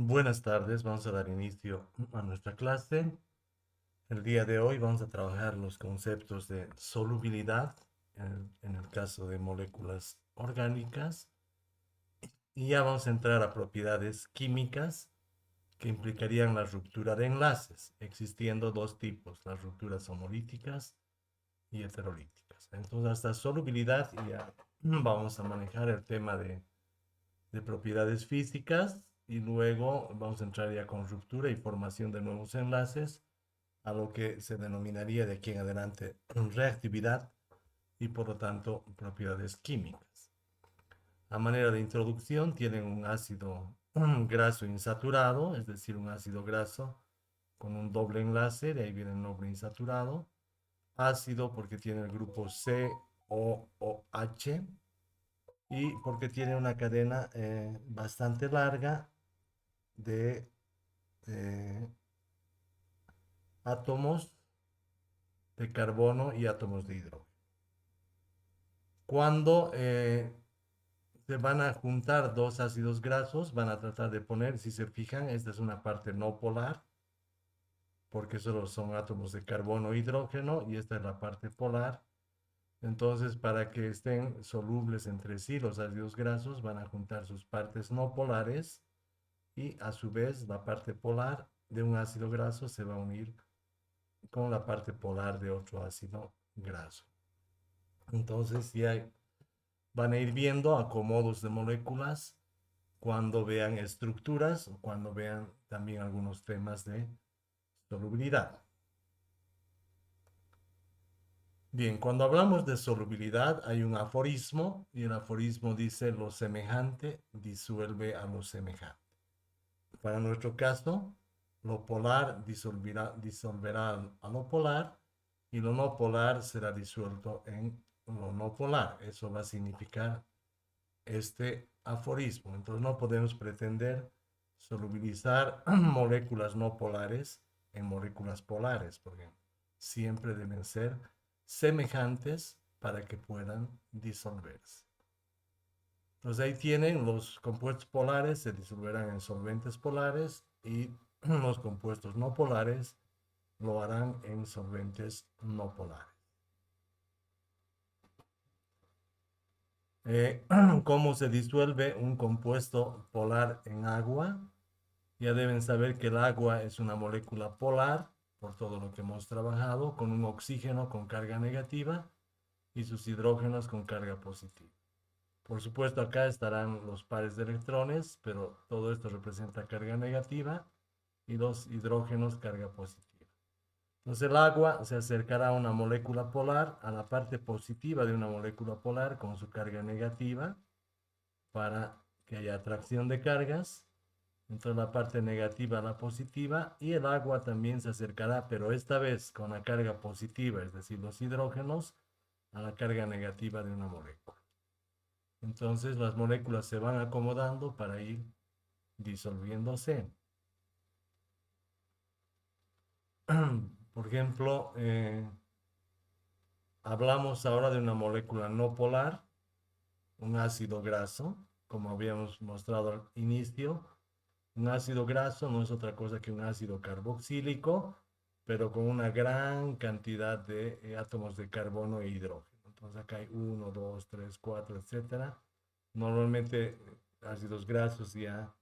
Buenas tardes, vamos a dar inicio a nuestra clase. El día de hoy vamos a trabajar los conceptos de solubilidad en el caso de moléculas orgánicas y ya vamos a entrar a propiedades químicas que implicarían la ruptura de enlaces, existiendo dos tipos, las rupturas homolíticas y heterolíticas. Entonces, hasta solubilidad ya vamos a manejar el tema de propiedades físicas y luego vamos a entrar ya con ruptura y formación de nuevos enlaces a lo que se denominaría de aquí en adelante reactividad y por lo tanto propiedades químicas. A manera de introducción tienen un ácido graso insaturado, es decir, un ácido graso con un doble enlace, de ahí viene el nombre insaturado. Ácido porque tiene el grupo COOH y porque tiene una cadena bastante larga de eh, átomos de carbono y átomos de hidrógeno. Cuando se van a juntar dos ácidos grasos, van a tratar de poner, si se fijan, esta es una parte no polar, porque solo son átomos de carbono e hidrógeno, y esta es la parte polar. Entonces, para que estén solubles entre sí, los ácidos grasos van a juntar sus partes no polares y a su vez la parte polar de un ácido graso se va a unir con la parte polar de otro ácido graso. Entonces ya van a ir viendo acomodos de moléculas cuando vean estructuras o cuando vean también algunos temas de solubilidad. Bien, cuando hablamos de solubilidad hay un aforismo y el aforismo dice lo semejante disuelve a lo semejante. Para nuestro caso, lo polar disolverá a lo polar y lo no polar será disuelto en lo no polar. Eso va a significar este aforismo. Entonces no podemos pretender solubilizar moléculas no polares en moléculas polares, porque siempre deben ser semejantes para que puedan disolverse. Entonces ahí tienen los compuestos polares, se disolverán en solventes polares y los compuestos no polares lo harán en solventes no polares. ¿Cómo se disuelve un compuesto polar en agua? Ya deben saber que el agua es una molécula polar, por todo lo que hemos trabajado, con un oxígeno con carga negativa y sus hidrógenos con carga positiva. Por supuesto, acá estarán los pares de electrones, pero todo esto representa carga negativa y los hidrógenos carga positiva. Entonces el agua se acercará a una molécula polar, a la parte positiva de una molécula polar con su carga negativa para que haya atracción de cargas. Entonces la parte negativa a la positiva y el agua también se acercará, pero esta vez con la carga positiva, es decir, los hidrógenos, a la carga negativa de una molécula. Entonces las moléculas se van acomodando para ir disolviéndose. Por ejemplo, hablamos ahora de una molécula no polar, un ácido graso, como habíamos mostrado al inicio. Un ácido graso no es otra cosa que un ácido carboxílico, pero con una gran cantidad de átomos de carbono e hidrógeno. Entonces acá hay uno, 2, 3, 4, etcétera. Normalmente ácidos grasos ya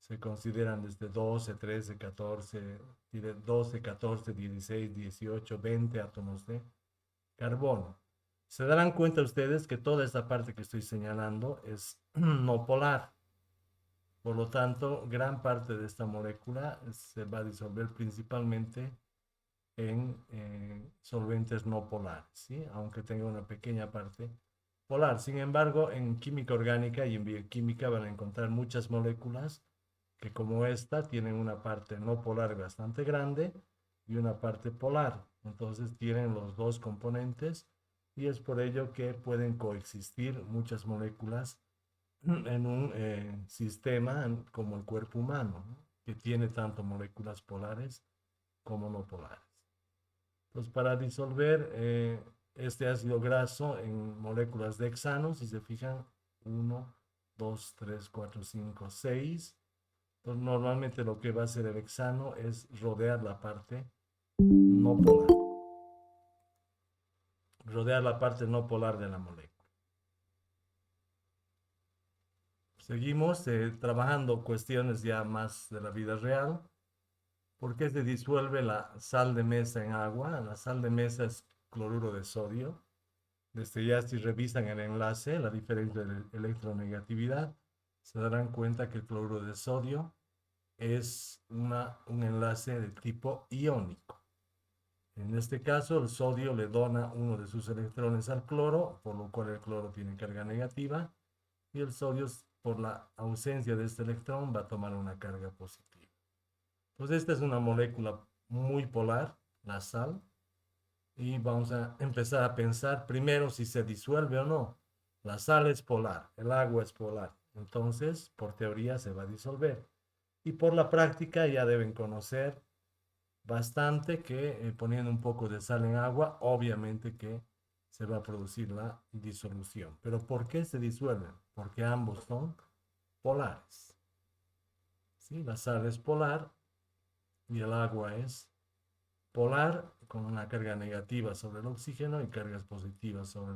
se consideran desde 12, 13, 14, 12, 14, 16, 18, 20 átomos de carbono. Se darán cuenta ustedes que toda esta parte que estoy señalando es no polar. Por lo tanto, gran parte de esta molécula se va a disolver principalmente en solventes no polares, ¿sí? Aunque tenga una pequeña parte polar. Sin embargo, en química orgánica y en bioquímica van a encontrar muchas moléculas que como esta tienen una parte no polar bastante grande y una parte polar. Entonces tienen los dos componentes y es por ello que pueden coexistir muchas moléculas en un sistema como el cuerpo humano, ¿no? Que tiene tanto moléculas polares como no polares. Entonces, para disolver este ácido graso en moléculas de hexano, si se fijan, uno, 2, 3, 4, 5, 6. Entonces, normalmente lo que va a hacer el hexano es rodear la parte no polar, rodear la parte no polar de la molécula. Seguimos trabajando cuestiones ya más de la vida real. ¿Por qué se disuelve la sal de mesa en agua? La sal de mesa es cloruro de sodio. Desde ya si revisan el enlace, la diferencia de electronegatividad, se darán cuenta que el cloruro de sodio es un enlace de tipo iónico. En este caso, el sodio le dona uno de sus electrones al cloro, por lo cual el cloro tiene carga negativa, y el sodio, por la ausencia de este electrón, va a tomar una carga positiva. Entonces, esta es una molécula muy polar, la sal, y vamos a empezar a pensar primero si se disuelve o no. La sal es polar, el agua es polar, entonces, por teoría, se va a disolver. Y por la práctica ya deben conocer bastante que poniendo un poco de sal en agua, obviamente que se va a producir la disolución. Pero ¿por qué se disuelven? Porque ambos son polares. ¿Sí? La sal es polar y el agua es polar con una carga negativa sobre el oxígeno y cargas positivas sobre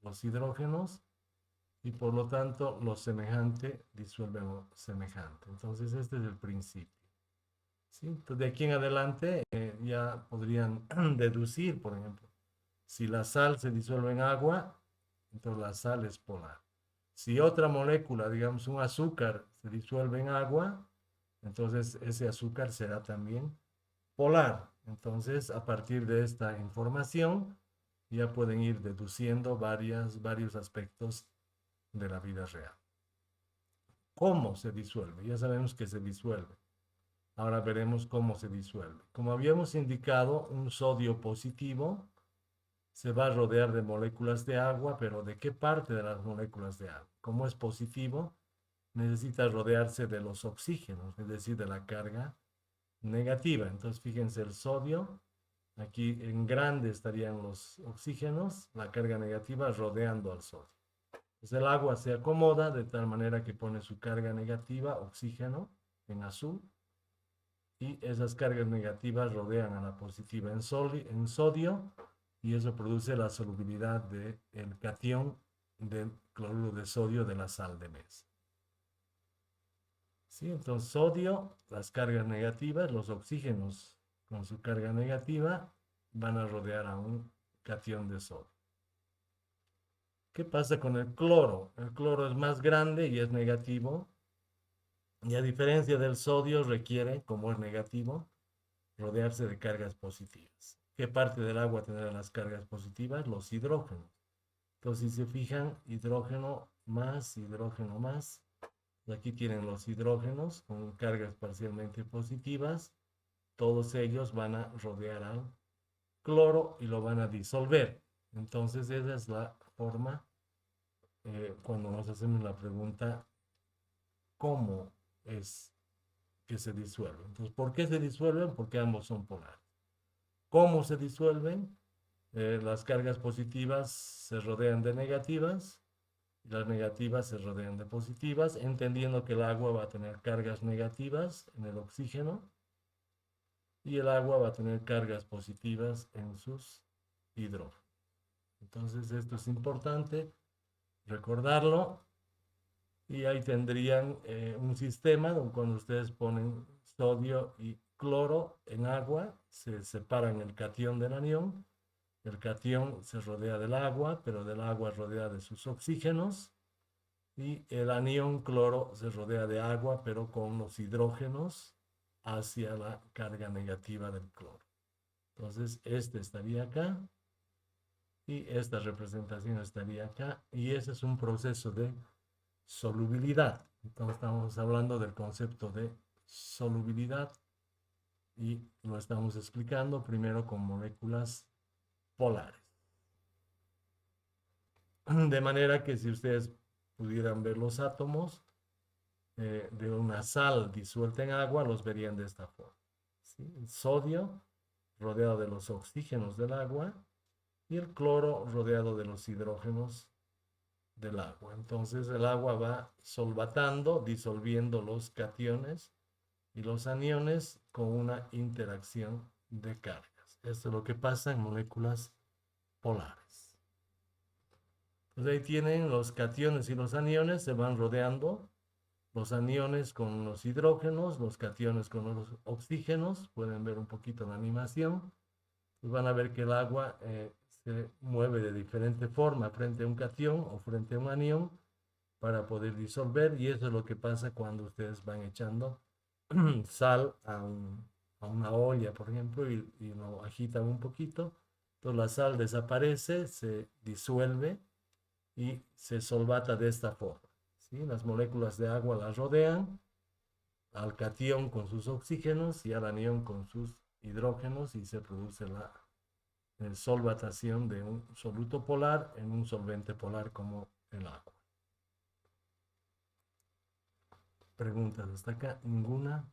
los hidrógenos y por lo tanto lo semejante disuelve lo semejante. Entonces este es el principio. ¿Sí? Entonces, de aquí en adelante ya podrían deducir, por ejemplo, si la sal se disuelve en agua, entonces la sal es polar. Si otra molécula, digamos un azúcar, se disuelve en agua, entonces ese azúcar será también polar. Entonces, a partir de esta información, ya pueden ir deduciendo varios aspectos de la vida real. ¿Cómo se disuelve? Ya sabemos que se disuelve. Ahora veremos cómo se disuelve. Como habíamos indicado, un sodio positivo se va a rodear de moléculas de agua, pero ¿de qué parte de las moléculas de agua? Como es positivo, necesita rodearse de los oxígenos, es decir, de la carga negativa. Entonces, fíjense, el sodio, aquí en grande estarían los oxígenos, la carga negativa rodeando al sodio. Entonces, el agua se acomoda de tal manera que pone su carga negativa, oxígeno, en azul, y esas cargas negativas rodean a la positiva en sodio y eso produce la solubilidad del catión del cloruro de sodio de la sal de mesa. ¿Sí? Entonces, sodio, las cargas negativas, los oxígenos con su carga negativa van a rodear a un catión de sodio. ¿Qué pasa con el cloro? El cloro es más grande y es negativo, y a diferencia del sodio requiere, como es negativo, rodearse de cargas positivas. ¿Qué parte del agua tendrá las cargas positivas? Los hidrógenos. Entonces, si se fijan, hidrógeno más. Aquí tienen los hidrógenos con cargas parcialmente positivas. Todos ellos van a rodear al cloro y lo van a disolver. Entonces, esa es la forma cuando nos hacemos la pregunta, ¿cómo es que se disuelven? Entonces, ¿por qué se disuelven? Porque ambos son polares. ¿Cómo se disuelven? Las cargas positivas se rodean de negativas y las negativas se rodean de positivas, entendiendo que el agua va a tener cargas negativas en el oxígeno y el agua va a tener cargas positivas en sus hidrógenos. Entonces esto es importante recordarlo y ahí tendrían un sistema donde cuando ustedes ponen sodio y cloro en agua, se separan el catión del anión. El catión se rodea del agua, pero del agua rodea de sus oxígenos. Y el anión cloro se rodea de agua, pero con los hidrógenos hacia la carga negativa del cloro. Entonces, este estaría acá y esta representación estaría acá. Y ese es un proceso de solubilidad. Entonces, estamos hablando del concepto de solubilidad y lo estamos explicando primero con moléculas polares. De manera que si ustedes pudieran ver los átomos de una sal disuelta en agua, los verían de esta forma. ¿Sí? El sodio rodeado de los oxígenos del agua y el cloro rodeado de los hidrógenos del agua. Entonces el agua va solvatando, disolviendo los cationes y los aniones con una interacción de cargas. Esto es lo que pasa en moléculas polares. Entonces ahí tienen los cationes y los aniones, se van rodeando. Los aniones con los hidrógenos, los cationes con los oxígenos. Pueden ver un poquito la animación. Y van a ver que el agua se mueve de diferente forma frente a un cation o frente a un anión para poder disolver. Y eso es lo que pasa cuando ustedes van echando sal a una olla, por ejemplo, y lo agitan un poquito. Entonces la sal desaparece, se disuelve y se solvata de esta forma. ¿Sí? Las moléculas de agua las rodean al catión con sus oxígenos y al anión con sus hidrógenos y se produce la solvatación de un soluto polar en un solvente polar como el agua. ¿Preguntas hasta acá? ¿Ninguna?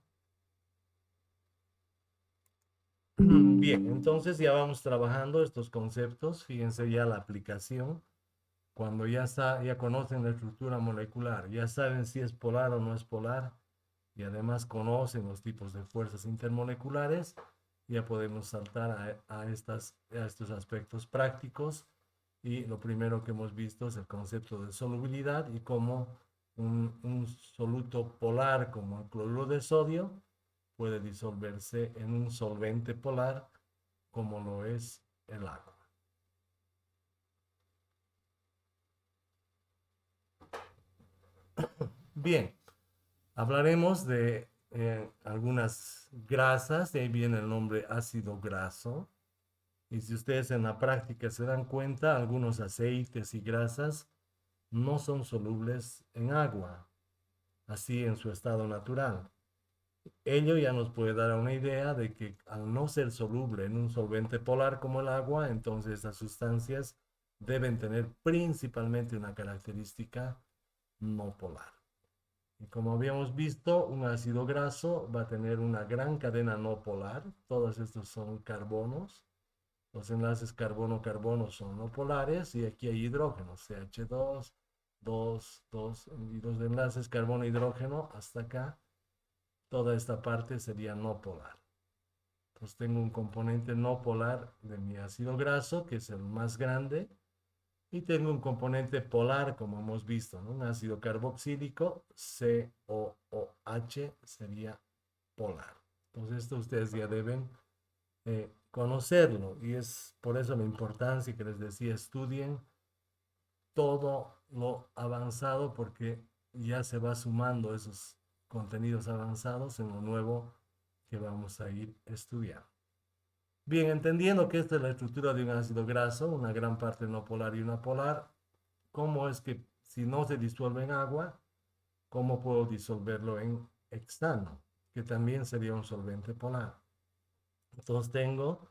Bien, entonces ya vamos trabajando estos conceptos. Fíjense ya la aplicación. Cuando ya conocen la estructura molecular, ya saben si es polar o no es polar, y además conocen los tipos de fuerzas intermoleculares, ya podemos saltar a estos aspectos prácticos. Y lo primero que hemos visto es el concepto de solubilidad y cómo un soluto polar como el cloruro de sodio puede disolverse en un solvente polar como lo es el agua. Bien, hablaremos de algunas grasas, de ahí viene el nombre ácido graso. Y si ustedes en la práctica se dan cuenta, algunos aceites y grasas no son solubles en agua, así en su estado natural. Ello ya nos puede dar una idea de que al no ser soluble en un solvente polar como el agua, entonces estas sustancias deben tener principalmente una característica no polar. Y como habíamos visto, un ácido graso va a tener una gran cadena no polar. Todos estos son carbonos. Los enlaces carbono-carbono son no polares y aquí hay hidrógenos, CH2, 2 y los enlaces carbono-hidrógeno hasta acá. Toda esta parte sería no polar. Entonces tengo un componente no polar de mi ácido graso, que es el más grande, y tengo un componente polar, como hemos visto, ¿no? Un ácido carboxílico, COOH, sería polar. Entonces esto ustedes ya deben conocerlo, y es por eso la importancia que les decía, estudien todo lo avanzado, porque ya se va sumando esos contenidos avanzados en lo nuevo que vamos a ir estudiando. Bien, entendiendo que esta es la estructura de un ácido graso, una gran parte no polar y una polar, ¿cómo es que si no se disuelve en agua, cómo puedo disolverlo en hexano, que también sería un solvente polar? Entonces tengo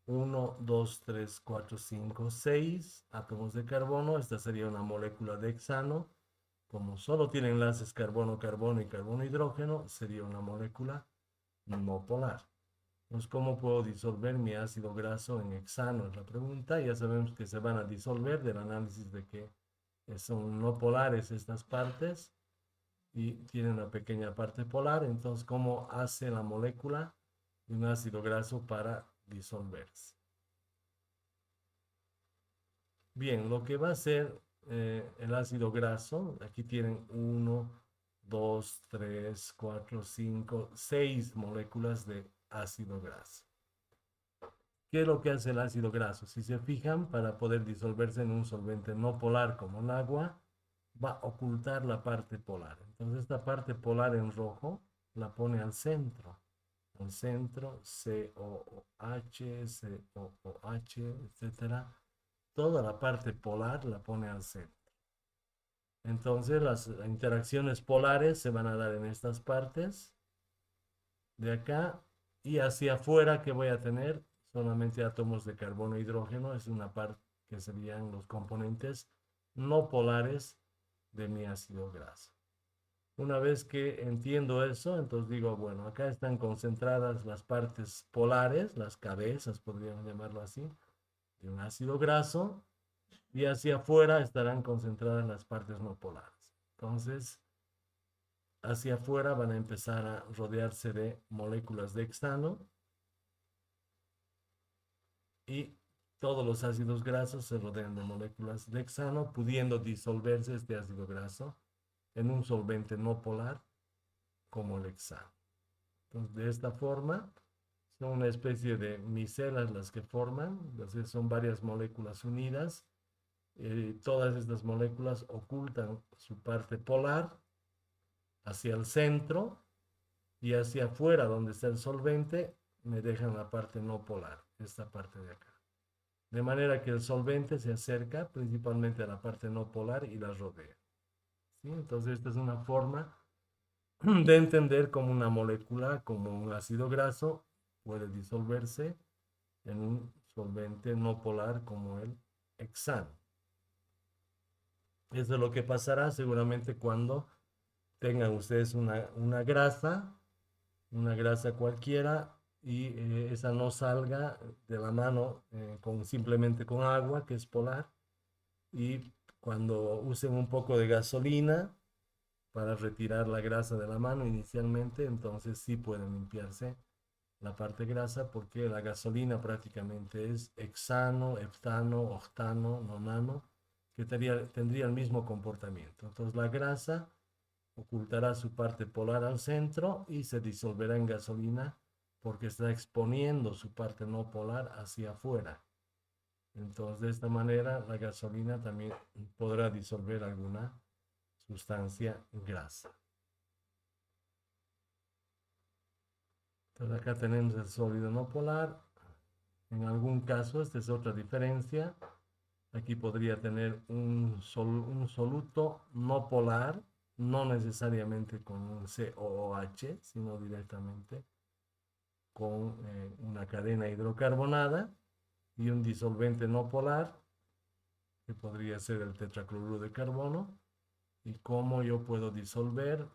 1, 2, 3, 4, 5, 6 átomos de carbono. Esta sería una molécula de hexano. Como solo tiene enlaces carbono-carbono y carbono-hidrógeno, sería una molécula no polar. Entonces, ¿cómo puedo disolver mi ácido graso en hexano? Es la pregunta. Ya sabemos que se van a disolver del análisis de que son no polares estas partes y tienen una pequeña parte polar. Entonces, ¿cómo hace la molécula de un ácido graso para disolverse? Bien, lo que va a ser el ácido graso, aquí tienen 1, 2, 3, 4, 5, 6 moléculas de ácido graso. ¿Qué es lo que hace el ácido graso? Si se fijan, para poder disolverse en un solvente no polar como el agua, va a ocultar la parte polar. Entonces esta parte polar en rojo la pone al centro. Al centro, COOH, COOH, etcétera. Toda la parte polar la pone al centro. Entonces las interacciones polares se van a dar en estas partes de acá, y hacia afuera que voy a tener solamente átomos de carbono e hidrógeno. Es una parte que serían los componentes no polares de mi ácido graso. Una vez que entiendo eso, entonces digo, bueno, acá están concentradas las partes polares, las cabezas, podríamos llamarlo así, de un ácido graso, y hacia afuera estarán concentradas las partes no polares. Entonces, hacia afuera van a empezar a rodearse de moléculas de hexano y todos los ácidos grasos se rodean de moléculas de hexano, pudiendo disolverse este ácido graso en un solvente no polar como el hexano. Entonces, de esta forma, son una especie de micelas las que forman, entonces son varias moléculas unidas. Todas estas moléculas ocultan su parte polar hacia el centro y hacia afuera, donde está el solvente, me dejan la parte no polar, esta parte de acá. De manera que el solvente se acerca principalmente a la parte no polar y la rodea. ¿Sí? Entonces, esta es una forma de entender cómo una molécula, como un ácido graso, puede disolverse en un solvente no polar como el hexano. Eso es lo que pasará seguramente cuando tengan ustedes una grasa cualquiera, y esa no salga de la mano simplemente con agua, que es polar, y cuando usen un poco de gasolina para retirar la grasa de la mano inicialmente, entonces sí pueden limpiarse la parte grasa, porque la gasolina prácticamente es hexano, heptano, octano, nonano, que tendría el mismo comportamiento. Entonces la grasa ocultará su parte polar al centro y se disolverá en gasolina porque está exponiendo su parte no polar hacia afuera. Entonces, de esta manera, la gasolina también podrá disolver alguna sustancia grasa. Entonces, acá tenemos el sólido no polar. En algún caso, esta es otra diferencia. Aquí podría tener un soluto no polar, no necesariamente con un COOH, sino directamente con una cadena hidrocarbonada y un disolvente no polar, que podría ser el tetracloruro de carbono. Y cómo yo puedo disolver,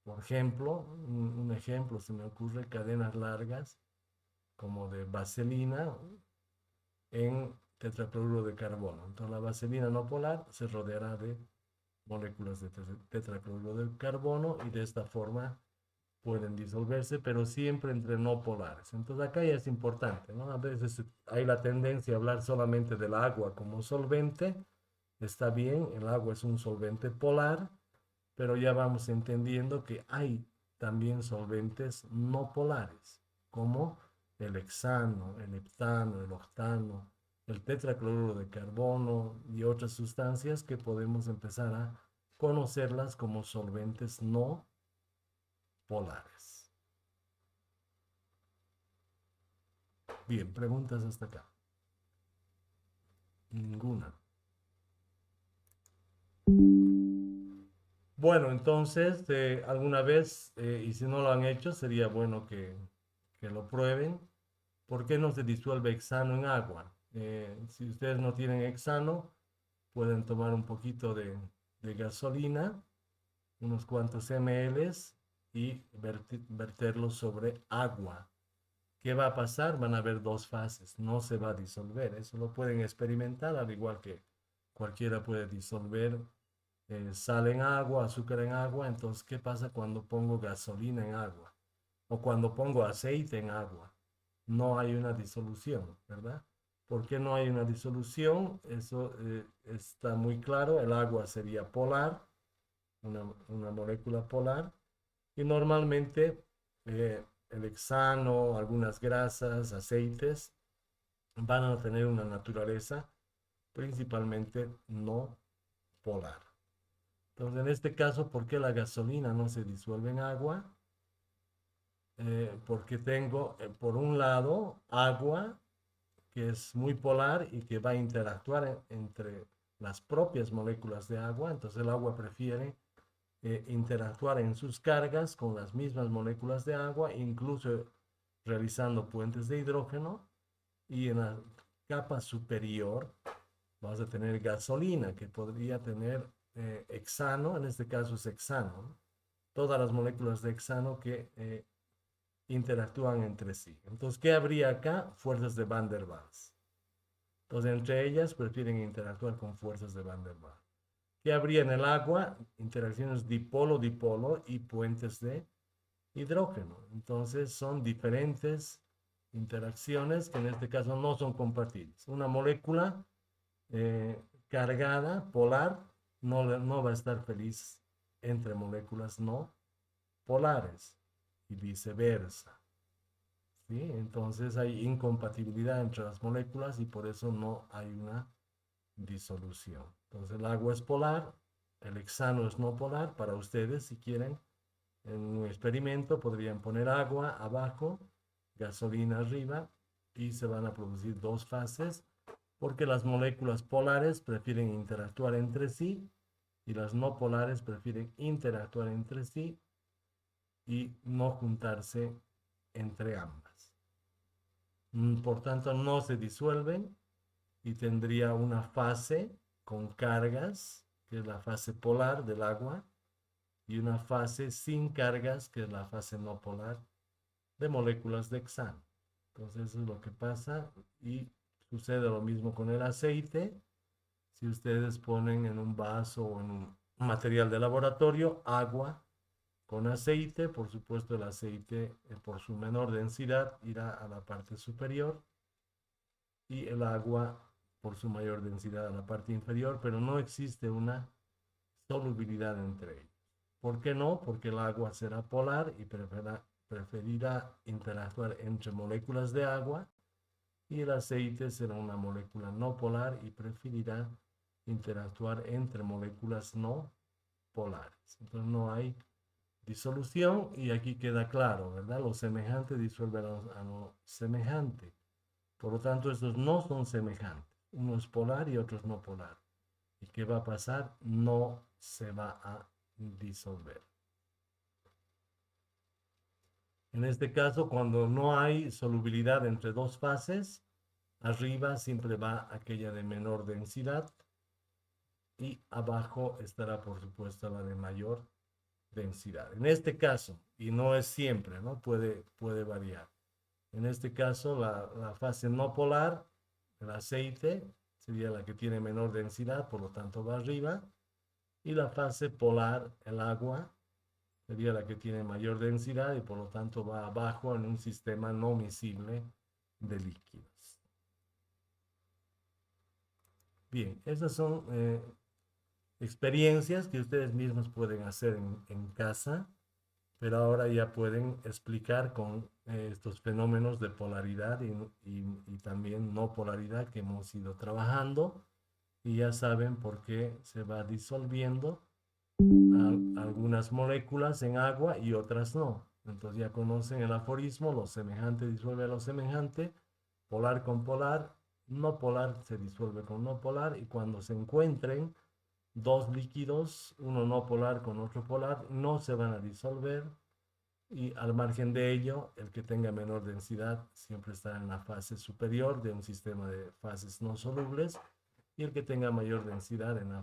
por ejemplo, un ejemplo se me ocurre, cadenas largas como de vaselina en tetracloruro de carbono. Entonces la vaselina no polar se rodeará de moléculas de tetracloruro de carbono y de esta forma pueden disolverse, pero siempre entre no polares. Entonces acá ya es importante, ¿no? A veces hay la tendencia a hablar solamente del agua como solvente. Está bien, el agua es un solvente polar, pero ya vamos entendiendo que hay también solventes no polares, como el hexano, el heptano, el octano, el tetracloruro de carbono y otras sustancias que podemos empezar a conocerlas como solventes no polares. Bien, preguntas hasta acá. Ninguna. Bueno, entonces, alguna vez, y si no lo han hecho, sería bueno que lo prueben. ¿Por qué no se disuelve hexano en agua? Si ustedes no tienen hexano, pueden tomar un poquito de gasolina, unos cuantos mLs, y verterlo sobre agua. ¿Qué va a pasar? Van a haber dos fases, no se va a disolver. Eso lo pueden experimentar, al igual que cualquiera puede disolver sal en agua, azúcar en agua. Entonces, ¿qué pasa cuando pongo gasolina en agua? O cuando pongo aceite en agua. No hay una disolución, ¿verdad? ¿Por qué no hay una disolución? Eso está muy claro. El agua sería polar, una molécula polar, y normalmente el hexano, algunas grasas, aceites, van a tener una naturaleza principalmente no polar. Entonces, en este caso, ¿por qué la gasolina no se disuelve en agua? Porque tengo, por un lado, agua que es muy polar y que va a interactuar entre las propias moléculas de agua. Entonces, el agua prefiere interactuar en sus cargas con las mismas moléculas de agua, incluso realizando puentes de hidrógeno. Y en la capa superior vas a tener gasolina, que podría tener hexano, en este caso es hexano, ¿no? Todas las moléculas de hexano que interactúan entre sí. Entonces, ¿qué habría acá? Fuerzas de Van der Waals. Entonces, entre ellas prefieren interactuar con fuerzas de Van der Waals. ¿Qué habría en el agua? Interacciones dipolo-dipolo y puentes de hidrógeno. Entonces son diferentes interacciones que en este caso no son compatibles. Una molécula cargada, polar, no va a estar feliz entre moléculas no polares y viceversa. ¿Sí? Entonces hay incompatibilidad entre las moléculas y por eso no hay una disolución. Entonces el agua es polar, el hexano es no polar. Para ustedes, si quieren, en un experimento podrían poner agua abajo, gasolina arriba y se van a producir dos fases porque las moléculas polares prefieren interactuar entre sí y las no polares prefieren interactuar entre sí y no juntarse entre ambas. Por tanto, no se disuelven y tendría una fase con cargas, que es la fase polar del agua, y una fase sin cargas, que es la fase no polar de moléculas de hexano. Entonces, eso es lo que pasa y sucede lo mismo con el aceite. Si ustedes ponen en un vaso o en un material de laboratorio agua con aceite, por supuesto el aceite por su menor densidad irá a la parte superior y el agua por su mayor densidad a la parte inferior, pero no existe una solubilidad entre ellos. ¿Por qué no? Porque el agua será polar y preferirá interactuar entre moléculas de agua y el aceite será una molécula no polar y preferirá interactuar entre moléculas no polares. Entonces no hay disolución y aquí queda claro, ¿verdad? Lo semejante disuelve a lo semejante. Por lo tanto, estos no son semejantes. Uno es polar y otro es no polar. ¿Y qué va a pasar? No se va a disolver. En este caso, cuando no hay solubilidad entre dos fases, arriba siempre va aquella de menor densidad y abajo estará, por supuesto, la de mayor densidad. En este caso, y no es siempre, ¿no? Puede variar. En este caso, la fase no polar, el aceite, sería la que tiene menor densidad, por lo tanto va arriba. Y la fase polar, el agua, sería la que tiene mayor densidad y por lo tanto va abajo en un sistema no miscible de líquidos. Bien, esas son experiencias que ustedes mismos pueden hacer en casa, pero ahora ya pueden explicar con estos fenómenos de polaridad y también no polaridad que hemos ido trabajando y ya saben por qué se va disolviendo algunas moléculas en agua y otras no. Entonces ya conocen el aforismo, lo semejante disuelve a lo semejante, polar con polar, no polar se disuelve con no polar y cuando se encuentren dos líquidos, uno no polar con otro polar, no se van a disolver y al margen de ello, el que tenga menor densidad siempre estará en la fase superior de un sistema de fases no solubles y el que tenga mayor densidad en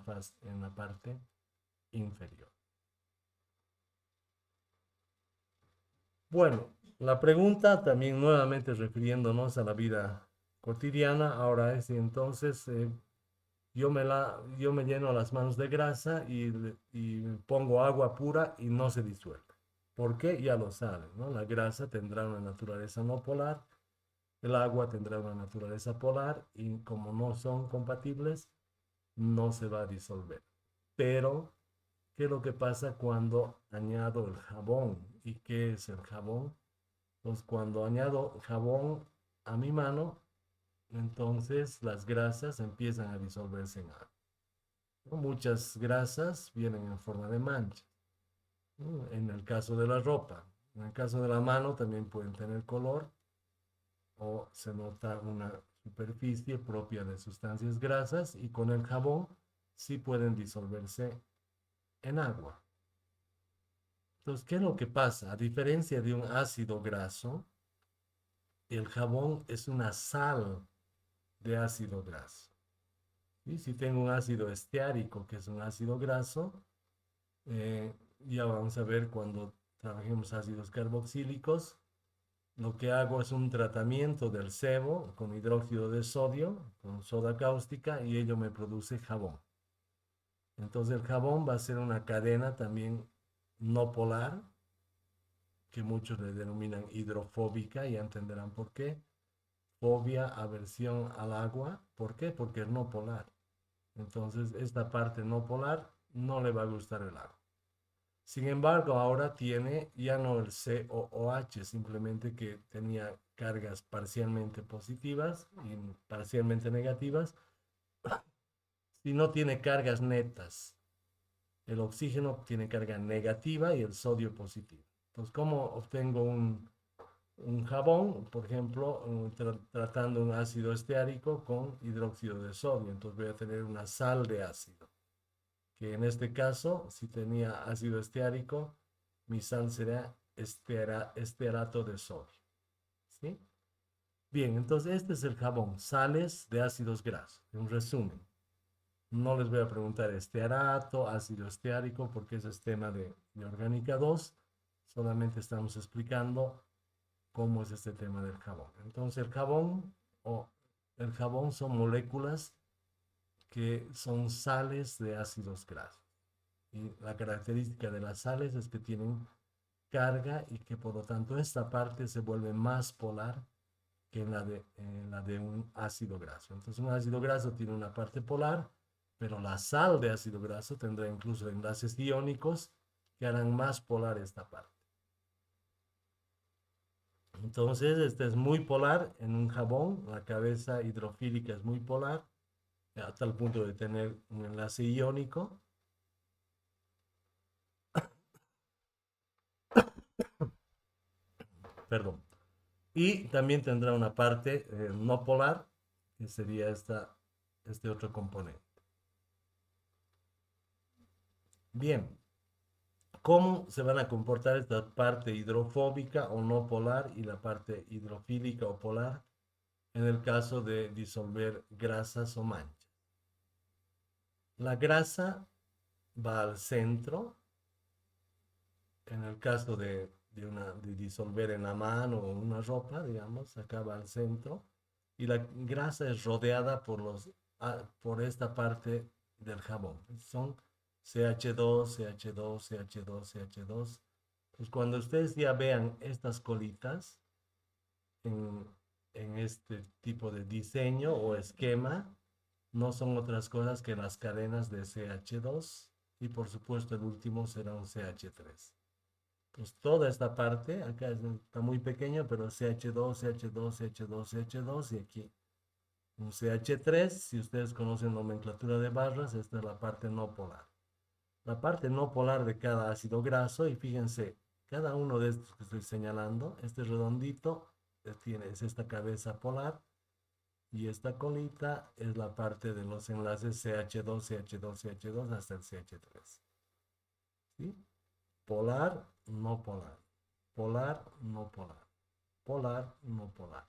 la parte inferior. Bueno, la pregunta también nuevamente refiriéndonos a la vida cotidiana, ahora es entonces yo me lleno las manos de grasa y pongo agua pura y no se disuelve. ¿Por qué? Ya lo saben, ¿no? La grasa tendrá una naturaleza no polar, el agua tendrá una naturaleza polar y como no son compatibles, no se va a disolver. Pero, ¿qué es lo que pasa cuando añado el jabón? ¿Y qué es el jabón? Pues cuando añado jabón a mi mano, entonces las grasas empiezan a disolverse en agua. Muchas grasas vienen en forma de mancha. En el caso de la ropa, en el caso de la mano también pueden tener color o se nota una superficie propia de sustancias grasas y con el jabón sí pueden disolverse en agua. Entonces, ¿qué es lo que pasa? A diferencia de un ácido graso, el jabón es una sal de ácido graso. Y si tengo un ácido esteárico, que es un ácido graso, ya vamos a ver cuando trabajemos ácidos carboxílicos, lo que hago es un tratamiento del sebo con hidróxido de sodio, con soda cáustica, y ello me produce jabón. Entonces el jabón va a ser una cadena también no polar, que muchos le denominan hidrofóbica, ya entenderán por qué. Fobia, aversión al agua, ¿por qué? Porque es no polar. Entonces esta parte no polar no le va a gustar el agua. Sin embargo, ahora tiene ya no el COOH, simplemente que tenía cargas parcialmente positivas y parcialmente negativas, y no tiene cargas netas. El oxígeno tiene carga negativa y el sodio positivo. Entonces, ¿cómo obtengo un jabón? Por ejemplo, tratando un ácido esteárico con hidróxido de sodio. Entonces voy a tener una sal de ácido, que en este caso, si tenía ácido esteárico, mi sal será estearato de sodio. ¿Sí? Bien, entonces este es el jabón, sales de ácidos grasos. En resumen, no les voy a preguntar estearato, ácido esteárico, porque ese es tema de Orgánica 2. Solamente estamos explicando cómo es este tema del jabón. Entonces el jabón son moléculas que son sales de ácidos grasos. Y la característica de las sales es que tienen carga y que por lo tanto esta parte se vuelve más polar que en la de un ácido graso. Entonces un ácido graso tiene una parte polar, pero la sal de ácido graso tendrá incluso enlaces iónicos que harán más polar esta parte. Entonces este es muy polar en un jabón, la cabeza hidrofílica es muy polar, hasta el punto de tener un enlace iónico. Perdón. Y también tendrá una parte no polar, que sería este otro componente. Bien, ¿cómo se van a comportar esta parte hidrofóbica o no polar y la parte hidrofílica o polar en el caso de disolver grasas o manchas? La grasa va al centro, en el caso de disolver en la mano o una ropa, digamos, acá va al centro, y la grasa es rodeada por esta parte del jabón. Son CH2, CH2, CH2, CH2. Pues cuando ustedes ya vean estas colitas en, en este tipo de diseño o esquema, no son otras cosas que las cadenas de CH2 y por supuesto el último será un CH3. Pues toda esta parte, acá está muy pequeño, pero CH2, CH2, CH2, CH2 y aquí un CH3. Si ustedes conocen nomenclatura de barras, esta es la parte no polar. La parte no polar de cada ácido graso, y fíjense, cada uno de estos que estoy señalando, este redondito es esta cabeza polar y esta colita es la parte de los enlaces CH2, CH2, CH2 hasta el CH3. ¿Sí? Polar, no polar. Polar, no polar. Polar, no polar.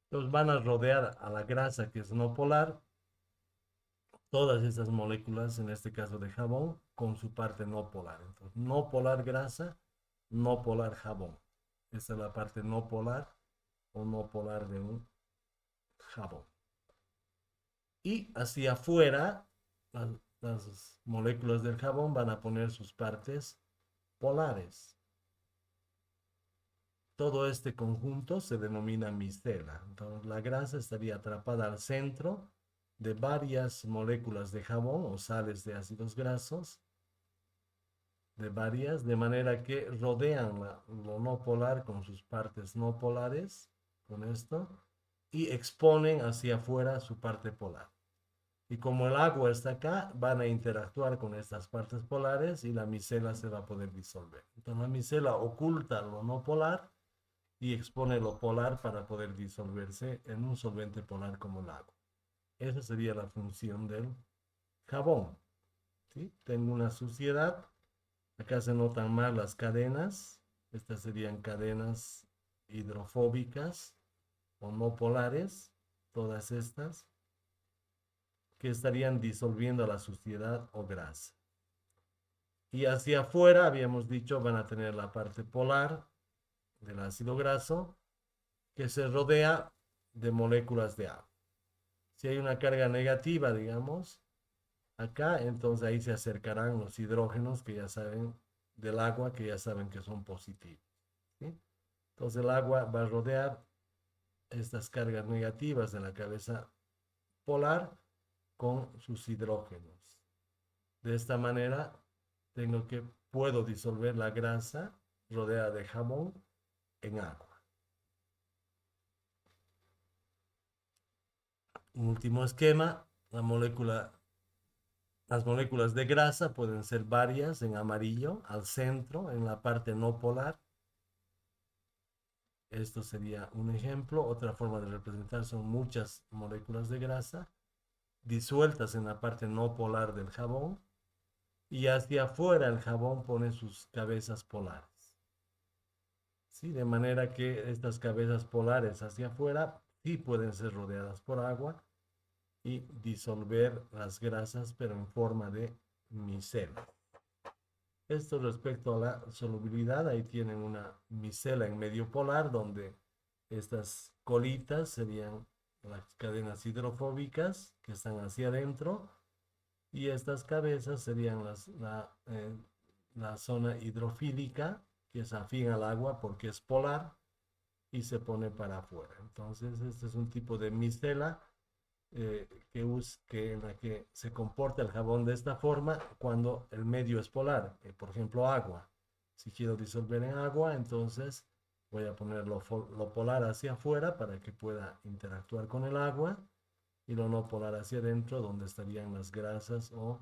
Entonces van a rodear a la grasa que es no polar, todas esas moléculas, en este caso de jabón, con su parte no polar. Entonces, no polar grasa, no polar jabón. Esta es la parte no polar o no polar de un jabón. Y hacia afuera, las moléculas del jabón van a poner sus partes polares. Todo este conjunto se denomina micela. Entonces, la grasa estaría atrapada al centro de varias moléculas de jabón o sales de ácidos grasos, de manera que rodean lo no polar con sus partes no polares, con esto, y exponen hacia afuera su parte polar. Y como el agua está acá, van a interactuar con estas partes polares y la micela se va a poder disolver. Entonces la micela oculta lo no polar y expone lo polar para poder disolverse en un solvente polar como el agua. Esa sería la función del jabón. ¿Sí? Tengo una suciedad. Acá se notan más las cadenas. Estas serían cadenas hidrofóbicas o no polares. Todas estas que estarían disolviendo la suciedad o grasa. Y hacia afuera, habíamos dicho, van a tener la parte polar del ácido graso que se rodea de moléculas de agua. Si hay una carga negativa, digamos, acá, entonces ahí se acercarán los hidrógenos que ya saben del agua, que ya saben que son positivos, ¿sí? Entonces el agua va a rodear estas cargas negativas de la cabeza polar con sus hidrógenos. De esta manera puedo disolver la grasa rodeada de jabón en agua. Un último esquema, las moléculas de grasa pueden ser varias en amarillo, al centro, en la parte no polar. Esto sería un ejemplo. Otra forma de representar son muchas moléculas de grasa disueltas en la parte no polar del jabón y hacia afuera el jabón pone sus cabezas polares. ¿Sí? De manera que estas cabezas polares hacia afuera sí pueden ser rodeadas por agua y disolver las grasas, pero en forma de micela. Esto respecto a la solubilidad, ahí tienen una micela en medio polar, donde estas colitas serían las cadenas hidrofóbicas que están hacia adentro, y estas cabezas serían la zona hidrofílica, que es afín al agua porque es polar y se pone para afuera. Entonces, este es un tipo de micela en la que se comporta el jabón de esta forma cuando el medio es polar, por ejemplo agua. Si quiero disolver en agua, entonces voy a poner lo polar hacia afuera para que pueda interactuar con el agua y lo no polar hacia adentro donde estarían las grasas o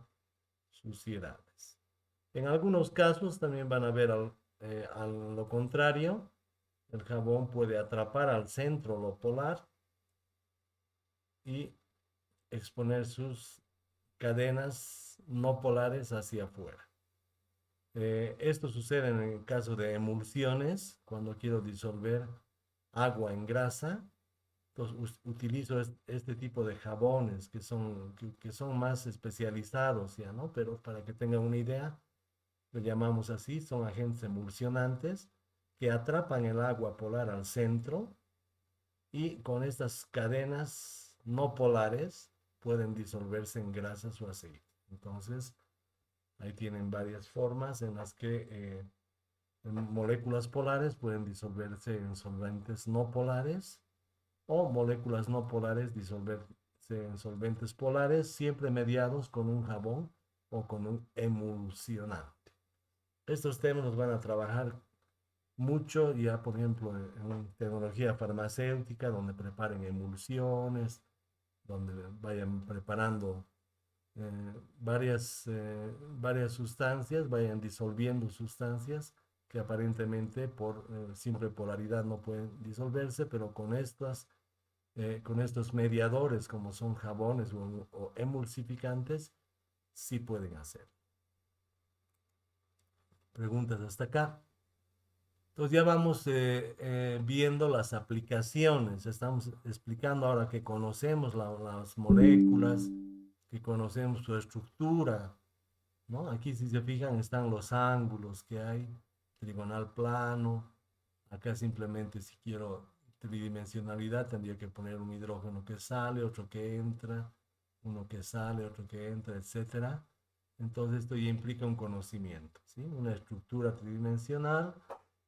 suciedades. En algunos casos también van a ver a lo contrario, el jabón puede atrapar al centro lo polar y exponer sus cadenas no polares hacia afuera. Esto sucede en el caso de emulsiones, cuando quiero disolver agua en grasa. Entonces utilizo este tipo de jabones que son más especializados ya, ¿no? Pero para que tengan una idea, lo llamamos así, son agentes emulsionantes que atrapan el agua polar al centro y con estas cadenas no polares pueden disolverse en grasas o aceite. Entonces, ahí tienen varias formas en las que moléculas polares pueden disolverse en solventes no polares o moléculas no polares disolverse en solventes polares, siempre mediados con un jabón o con un emulsionante. Estos temas los van a trabajar mucho ya, por ejemplo, en tecnología farmacéutica, donde preparen emulsiones, donde vayan preparando varias sustancias, vayan disolviendo sustancias que aparentemente por simple polaridad no pueden disolverse, pero con estos mediadores como son jabones o emulsificantes, sí pueden hacer. Preguntas hasta acá. Entonces ya vamos viendo las aplicaciones. Estamos explicando ahora que conocemos las moléculas, que conocemos su estructura, ¿no? Aquí si se fijan están los ángulos que hay, trigonal plano. Acá simplemente si quiero tridimensionalidad tendría que poner un hidrógeno que sale, otro que entra, uno que sale, otro que entra, etcétera. Entonces esto ya implica un conocimiento, ¿sí? Una estructura tridimensional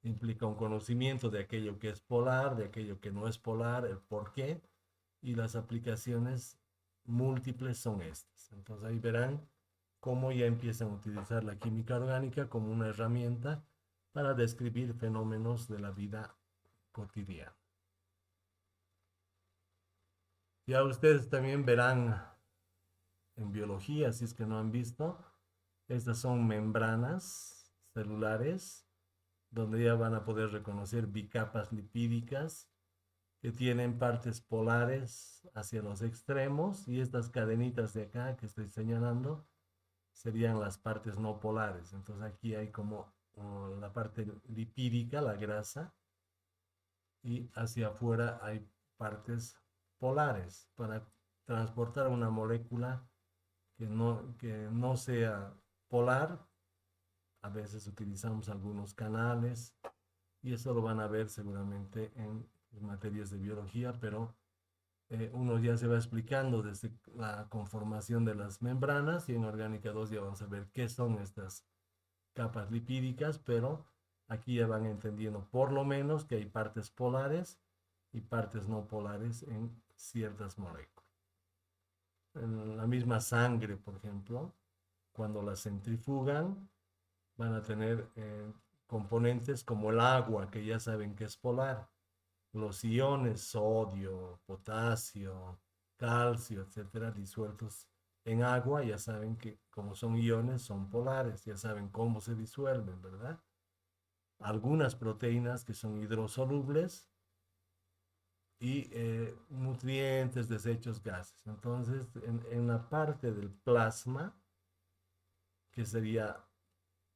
implica un conocimiento de aquello que es polar, de aquello que no es polar, el por qué, y las aplicaciones múltiples son estas. Entonces ahí verán cómo ya empiezan a utilizar la química orgánica como una herramienta para describir fenómenos de la vida cotidiana. Ya ustedes también verán en biología, si es que no han visto, estas son membranas celulares donde ya van a poder reconocer bicapas lipídicas que tienen partes polares hacia los extremos y estas cadenitas de acá que estoy señalando serían las partes no polares. Entonces aquí hay como la parte lipídica, la grasa, y hacia afuera hay partes polares para transportar una molécula que no sea polar. A veces utilizamos algunos canales y eso lo van a ver seguramente en materias de biología, pero uno ya se va explicando desde la conformación de las membranas y en orgánica 2 ya vamos a ver qué son estas capas lipídicas, pero aquí ya van entendiendo por lo menos que hay partes polares y partes no polares en ciertas moléculas. En la misma sangre, por ejemplo, cuando la centrifugan, van a tener componentes como el agua, que ya saben que es polar, los iones sodio, potasio, calcio, etcétera, disueltos en agua, ya saben que como son iones, son polares, ya saben cómo se disuelven, ¿verdad? Algunas proteínas que son hidrosolubles y nutrientes, desechos, gases. Entonces, en la parte del plasma, que sería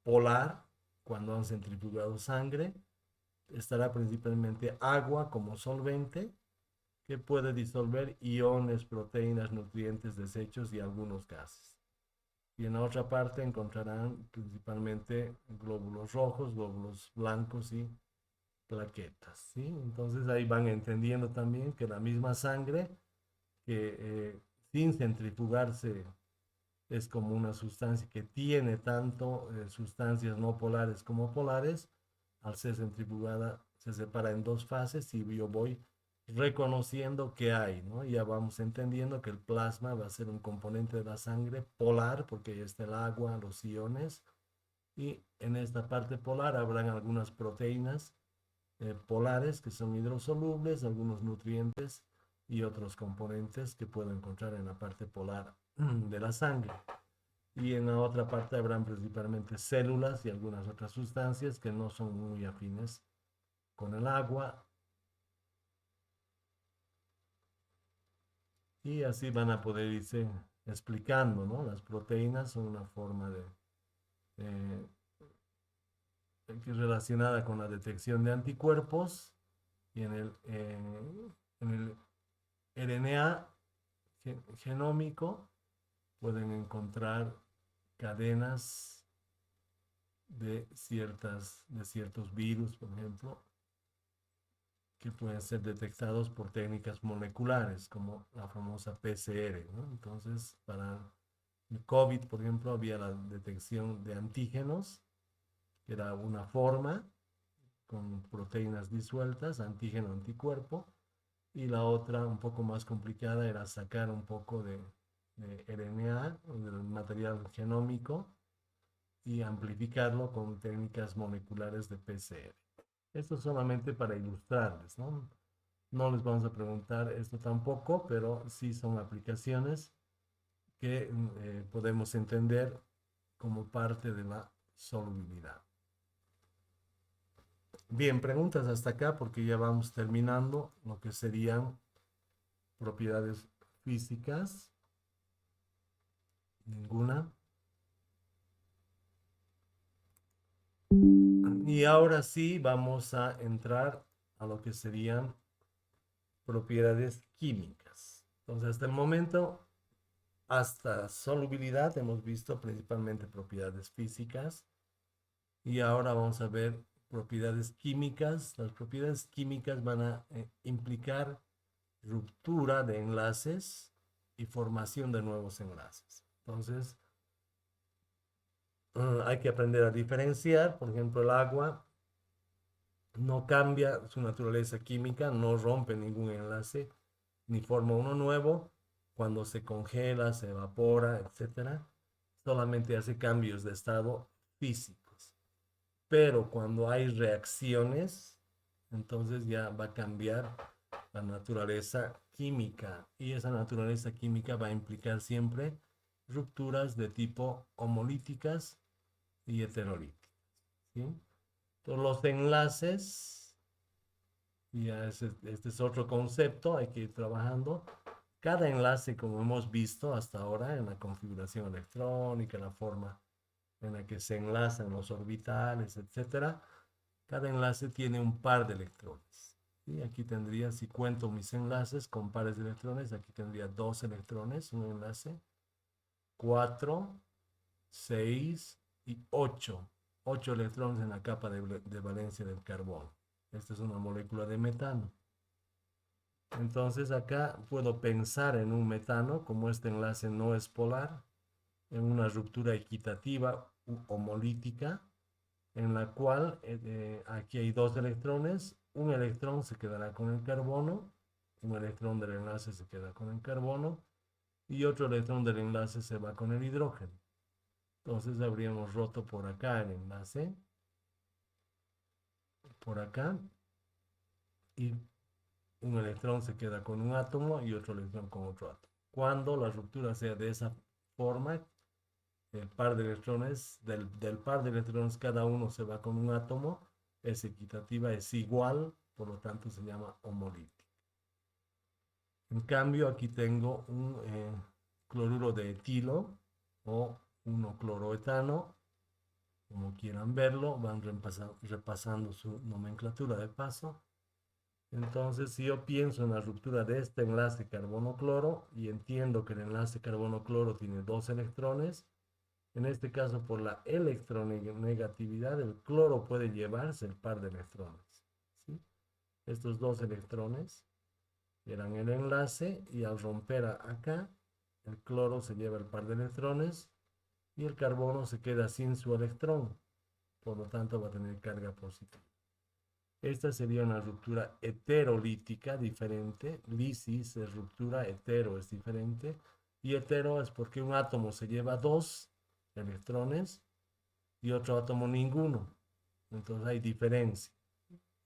polar, cuando han centrifugado sangre, estará principalmente agua como solvente, que puede disolver iones, proteínas, nutrientes, desechos y algunos gases. Y en la otra parte encontrarán principalmente glóbulos rojos, glóbulos blancos y plaquetas, ¿sí? Entonces ahí van entendiendo también que la misma sangre, que sin centrifugarse es como una sustancia que tiene tanto sustancias no polares como polares, al ser centrifugada se separa en dos fases y yo voy reconociendo que hay, ¿no? Ya vamos entendiendo que el plasma va a ser un componente de la sangre polar, porque ahí está el agua, los iones, y en esta parte polar habrán algunas proteínas polares que son hidrosolubles, algunos nutrientes y otros componentes que puedo encontrar en la parte polar de la sangre. Y en la otra parte habrán principalmente células y algunas otras sustancias que no son muy afines con el agua, y así van a poder irse explicando, ¿no? Las proteínas son una forma de eh, relacionada con la detección de anticuerpos, y en el RNA genómico pueden encontrar cadenas de ciertos virus, por ejemplo, que pueden ser detectados por técnicas moleculares, como la famosa PCR, ¿no? Entonces, para el COVID, por ejemplo, había la detección de antígenos, que era una forma con proteínas disueltas, antígeno, anticuerpo, y la otra, un poco más complicada, era sacar un poco de RNA, del material genómico, y amplificarlo con técnicas moleculares de PCR. Esto solamente para ilustrarles, ¿no? No les vamos a preguntar esto tampoco, pero sí son aplicaciones que podemos entender como parte de la solubilidad. Bien, preguntas hasta acá porque ya vamos terminando lo que serían propiedades físicas. Ninguna. Y ahora sí vamos a entrar a lo que serían propiedades químicas. Entonces, hasta el momento, hasta solubilidad, hemos visto principalmente propiedades físicas, y ahora vamos a ver propiedades químicas. Las propiedades químicas van a implicar ruptura de enlaces y formación de nuevos enlaces. Entonces, hay que aprender a diferenciar. Por ejemplo, el agua no cambia su naturaleza química, no rompe ningún enlace, ni forma uno nuevo. Cuando se congela, se evapora, etcétera, solamente hace cambios de estado físicos. Pero cuando hay reacciones, entonces ya va a cambiar la naturaleza química, y esa naturaleza química va a implicar siempre rupturas de tipo homolíticas y heterolíticas, ¿sí? Entonces, los enlaces, ya este es otro concepto, hay que ir trabajando. Cada enlace, como hemos visto hasta ahora en la configuración electrónica, la forma en la que se enlazan los orbitales, etcétera, cada enlace tiene un par de electrones. Y aquí tendría, si cuento mis enlaces con pares de electrones, aquí tendría dos electrones, un enlace, 4, 6 y 8. 8 electrones en la capa de valencia del carbón. Esta es una molécula de metano. Entonces acá puedo pensar en un metano, como este enlace no es polar, en una ruptura equitativa homolítica, en la cual aquí hay dos electrones, un electrón se quedará con el carbono, un electrón del enlace se queda con el carbono y otro electrón del enlace se va con el hidrógeno. Entonces habríamos roto por acá el enlace, por acá, y un electrón se queda con un átomo y otro electrón con otro átomo. Cuando la ruptura sea de esa forma, el par de electrones, del par de electrones cada uno se va con un átomo, es equitativa, es igual, por lo tanto se llama homolítica. En cambio, aquí tengo un cloruro de etilo o 1-cloroetano, como quieran verlo, van repasando su nomenclatura de paso. Entonces, si yo pienso en la ruptura de este enlace carbono-cloro y entiendo que el enlace carbono-cloro tiene dos electrones, en este caso por la electronegatividad, el cloro puede llevarse el par de electrones, ¿sí? Estos dos electrones eran el enlace y al romper acá, el cloro se lleva el par de electrones y el carbono se queda sin su electrón, por lo tanto va a tener carga positiva. Esta sería una ruptura heterolítica diferente. Lisis es ruptura, hetero es diferente. Y hetero es porque un átomo se lleva dos electrones y otro átomo ninguno. Entonces hay diferencia.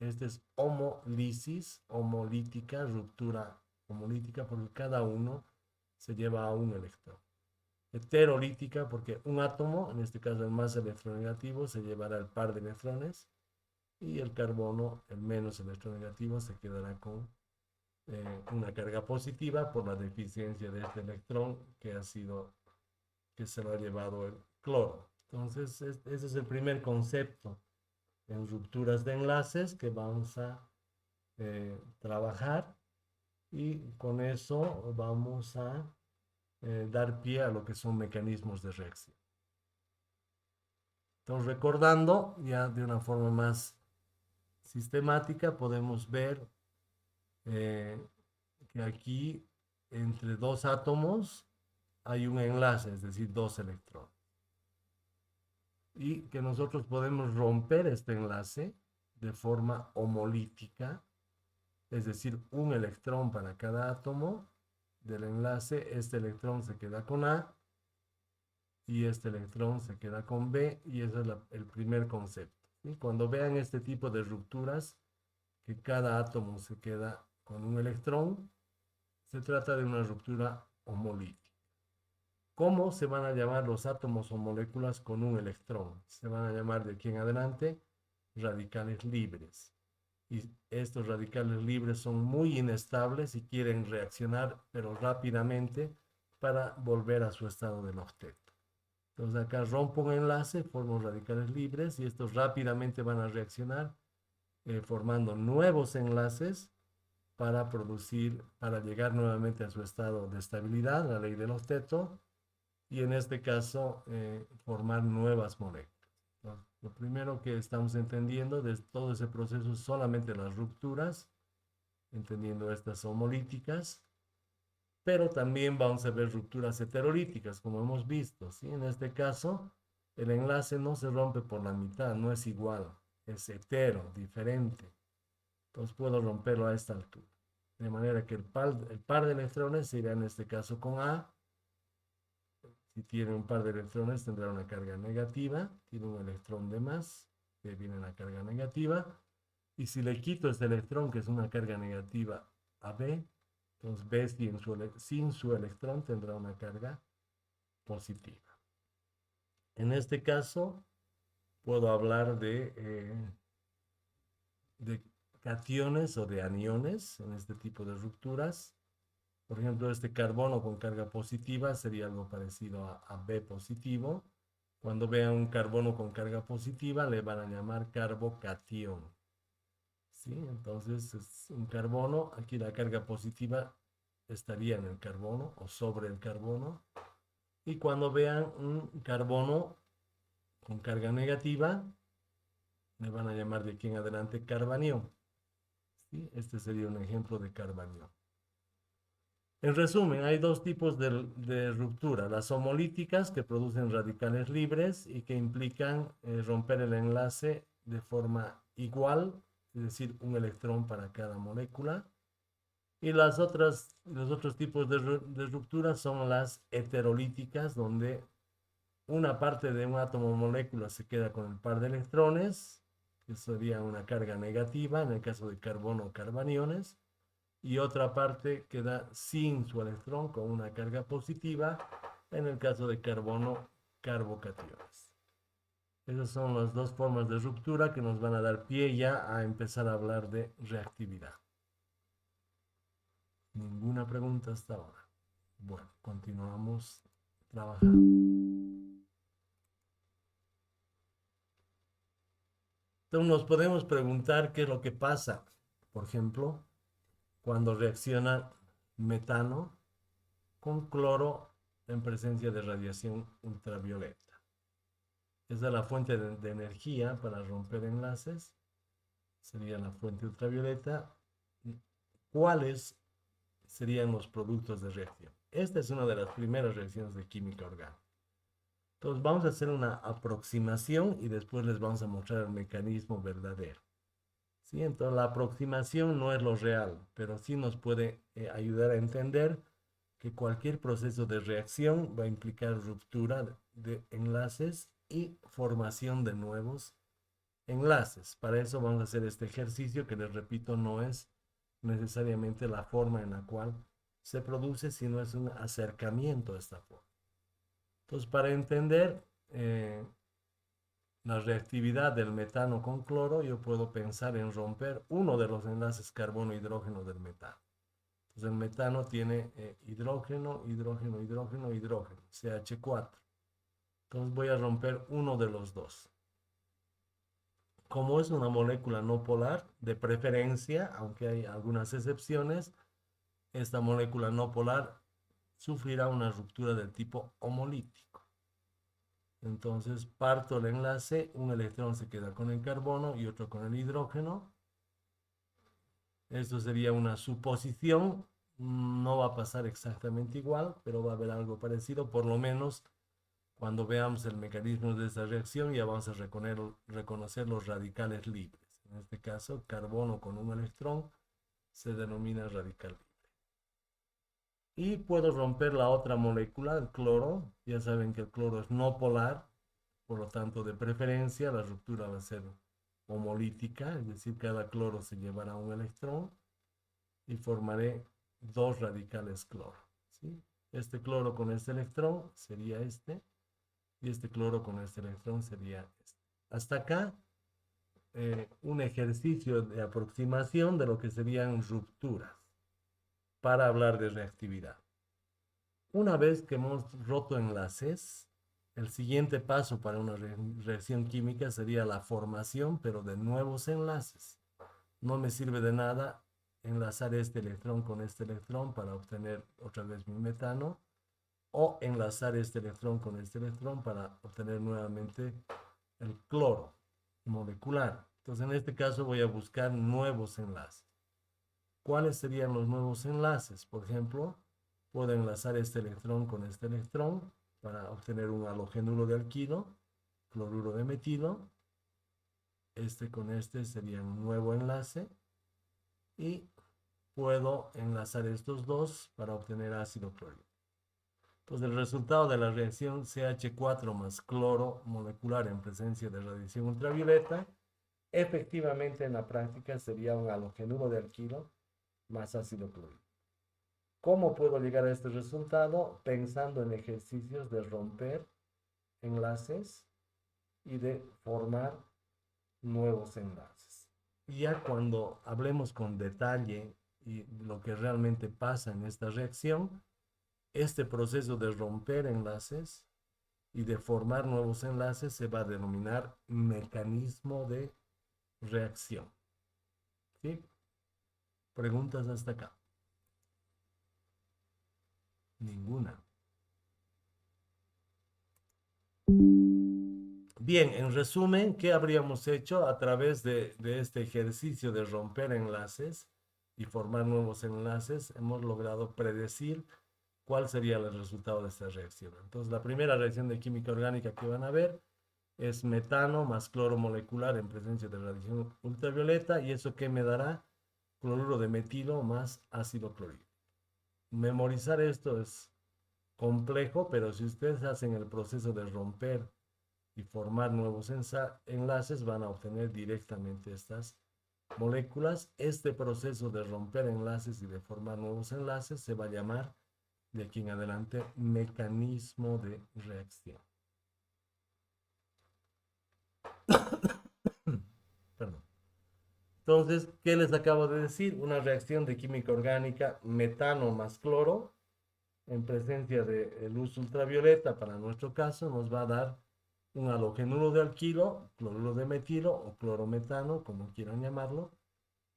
Este es homolisis, homolítica, ruptura homolítica, porque cada uno se lleva a un electrón. Heterolítica, porque un átomo, en este caso el más electronegativo, se llevará el par de electrones y el carbono, el menos electronegativo, se quedará con una carga positiva por la deficiencia de este electrón que se lo ha llevado el cloro. Entonces, ese es el primer concepto en rupturas de enlaces que vamos a trabajar y con eso vamos a dar pie a lo que son mecanismos de reacción. Entonces, recordando ya de una forma más sistemática, podemos ver que aquí entre dos átomos hay un enlace, es decir, dos electrones. Y que nosotros podemos romper este enlace de forma homolítica, es decir, un electrón para cada átomo del enlace. Este electrón se queda con A y este electrón se queda con B, y ese es el primer concepto, ¿sí? Cuando vean este tipo de rupturas, que cada átomo se queda con un electrón, se trata de una ruptura homolítica. ¿Cómo se van a llamar los átomos o moléculas con un electrón? Se van a llamar de aquí en adelante radicales libres. Y estos radicales libres son muy inestables y quieren reaccionar, pero rápidamente, para volver a su estado del octeto. Entonces acá rompo un enlace, formo radicales libres y estos rápidamente van a reaccionar formando nuevos enlaces para llegar nuevamente a su estado de estabilidad, la ley del octeto, y en este caso formar nuevas moléculas. Entonces, lo primero que estamos entendiendo de todo ese proceso es solamente las rupturas, entendiendo estas homolíticas, pero también vamos a ver rupturas heterolíticas, como hemos visto, ¿sí? En este caso, el enlace no se rompe por la mitad, no es igual, es hetero, diferente. Entonces puedo romperlo a esta altura. De manera que el par de electrones se irá en este caso con A. Si tiene un par de electrones tendrá una carga negativa. Tiene un electrón de más, que viene la carga negativa. Y si le quito este electrón, que es una carga negativa, a B, entonces B sin su electrón tendrá una carga positiva. En este caso, puedo hablar de cationes o de aniones en este tipo de rupturas. Por ejemplo, este carbono con carga positiva sería algo parecido a B positivo. Cuando vean un carbono con carga positiva, le van a llamar carbocatión. ¿Sí? Entonces, es un carbono, aquí la carga positiva estaría en el carbono o sobre el carbono. Y cuando vean un carbono con carga negativa, le van a llamar de aquí en adelante carbanión. ¿sí? Este sería un ejemplo de carbanión. En resumen, hay dos tipos de ruptura: las homolíticas, que producen radicales libres y que implican romper el enlace de forma igual, es decir, un electrón para cada molécula. Y los otros tipos de ruptura son las heterolíticas, donde una parte de un átomo o molécula se queda con el par de electrones, que sería una carga negativa en el caso de carbono o carbaniones, y otra parte queda sin su electrón con una carga positiva en el caso de carbono carbocationes. Esas son las dos formas de ruptura que nos van a dar pie ya a empezar a hablar de reactividad. Ninguna pregunta hasta ahora. Bueno, continuamos trabajando. Entonces nos podemos preguntar qué es lo que pasa, por ejemplo, cuando reacciona metano con cloro en presencia de radiación ultravioleta. Esa es la fuente de energía para romper enlaces. Sería la fuente ultravioleta. ¿Cuáles serían los productos de reacción? Esta es una de las primeras reacciones de química orgánica. Entonces vamos a hacer una aproximación y después les vamos a mostrar el mecanismo verdadero. ¿Sí? Entonces la aproximación no es lo real, pero sí nos puede ayudar a entender que cualquier proceso de reacción va a implicar ruptura de enlaces y formación de nuevos enlaces. Para eso vamos a hacer este ejercicio que, les repito, no es necesariamente la forma en la cual se produce, sino es un acercamiento a esta forma. Entonces, para entender la reactividad del metano con cloro, yo puedo pensar en romper uno de los enlaces carbono-hidrógeno del metano. Entonces, el metano tiene hidrógeno, hidrógeno, hidrógeno, hidrógeno, CH4. Entonces, voy a romper uno de los dos. Como es una molécula no polar, de preferencia, aunque hay algunas excepciones, esta molécula no polar sufrirá una ruptura del tipo homolítico. Entonces parto el enlace, un electrón se queda con el carbono y otro con el hidrógeno. Esto sería una suposición, no va a pasar exactamente igual, pero va a haber algo parecido. Por lo menos cuando veamos el mecanismo de esta reacción ya vamos a reconocer los radicales libres. En este caso, carbono con un electrón se denomina radical libre. Y puedo romper la otra molécula, el cloro. Ya saben que el cloro es no polar, por lo tanto, de preferencia, la ruptura va a ser homolítica, es decir, cada cloro se llevará un electrón y formaré dos radicales cloro, ¿sí? Este cloro con este electrón sería este, y este cloro con este electrón sería este. Hasta acá, un ejercicio de aproximación de lo que serían rupturas para hablar de reactividad. Una vez que hemos roto enlaces, el siguiente paso para una reacción química sería la formación, pero de nuevos enlaces. No me sirve de nada enlazar este electrón con este electrón para obtener otra vez mi metano, o enlazar este electrón con este electrón para obtener nuevamente el cloro molecular. Entonces, en este caso voy a buscar nuevos enlaces. ¿Cuáles serían los nuevos enlaces? Por ejemplo, puedo enlazar este electrón con este electrón para obtener un halogenuro de alquilo, cloruro de metilo. Este con este sería un nuevo enlace. Y puedo enlazar estos dos para obtener ácido clorhídrico. Entonces, el resultado de la reacción CH4 más cloro molecular en presencia de radiación ultravioleta, efectivamente en la práctica sería un halogenuro de alquilo más ácido clorhídrico. ¿Cómo puedo llegar a este resultado? Pensando en ejercicios de romper enlaces y de formar nuevos enlaces. Y ya cuando hablemos con detalle y lo que realmente pasa en esta reacción, este proceso de romper enlaces y de formar nuevos enlaces se va a denominar mecanismo de reacción. ¿Sí? ¿Preguntas hasta acá? Ninguna. Bien, en resumen, ¿qué habríamos hecho a través de este ejercicio de romper enlaces y formar nuevos enlaces? Hemos logrado predecir cuál sería el resultado de esta reacción. Entonces, la primera reacción de química orgánica que van a ver es metano más cloro molecular en presencia de radiación ultravioleta. ¿Y eso qué me dará? Cloruro de metilo más ácido clorhídrico. Memorizar esto es complejo, pero si ustedes hacen el proceso de romper y formar nuevos enlaces, van a obtener directamente estas moléculas. Este proceso de romper enlaces y de formar nuevos enlaces se va a llamar de aquí en adelante mecanismo de reacción. Perdón. Entonces, ¿qué les acabo de decir? Una reacción de química orgánica, metano más cloro, en presencia de luz ultravioleta, para nuestro caso, nos va a dar un halogenuro de alquilo, cloruro de metilo o clorometano, como quieran llamarlo,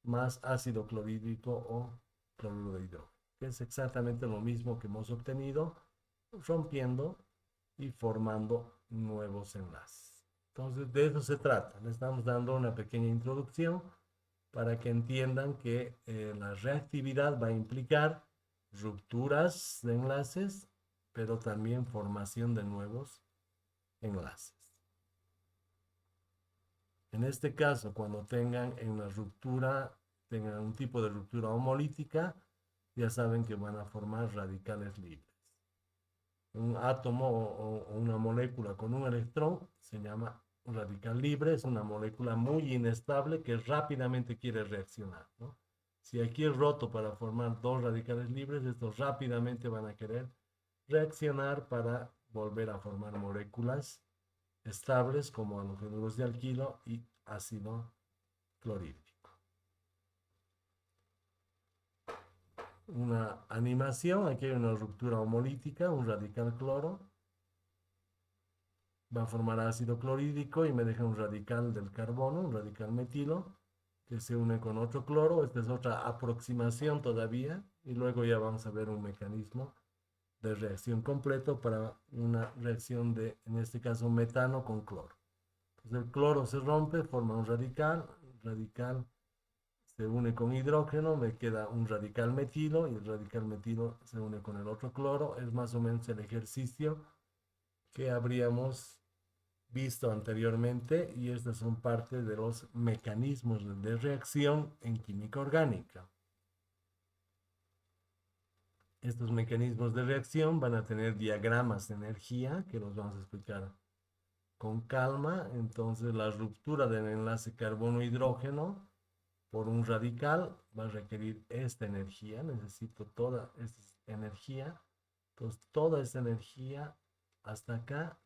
más ácido clorhídrico o cloruro de hidrógeno, que es exactamente lo mismo que hemos obtenido rompiendo y formando nuevos enlaces. Entonces, de eso se trata. Le estamos dando una pequeña introducción para que entiendan que la reactividad va a implicar rupturas de enlaces, pero también formación de nuevos enlaces. En este caso, cuando tengan en la ruptura, tengan un tipo de ruptura homolítica, ya saben que van a formar radicales libres. Un átomo o una molécula con un electrón se llama un radical libre, es una molécula muy inestable que rápidamente quiere reaccionar, ¿no? Si aquí es roto para formar dos radicales libres, estos rápidamente van a querer reaccionar para volver a formar moléculas estables como halogenuros de alquilo y ácido clorhídrico. Una animación, aquí hay una ruptura homolítica, un radical cloro, va a formar ácido clorhídrico y me deja un radical del carbono, un radical metilo, que se une con otro cloro. Esta es otra aproximación todavía, y luego ya vamos a ver un mecanismo de reacción completo para una reacción de, en este caso, metano con cloro. Entonces el cloro se rompe, forma un radical se une con hidrógeno, me queda un radical metilo y el radical metilo se une con el otro cloro. Es más o menos el ejercicio que habríamos visto anteriormente, y estas son parte de los mecanismos de reacción en química orgánica. Estos mecanismos de reacción van a tener diagramas de energía que los vamos a explicar con calma. Entonces, la ruptura del enlace carbono-hidrógeno por un radical va a requerir esta energía. Necesito toda esta energía. Entonces, toda esta energía hasta acá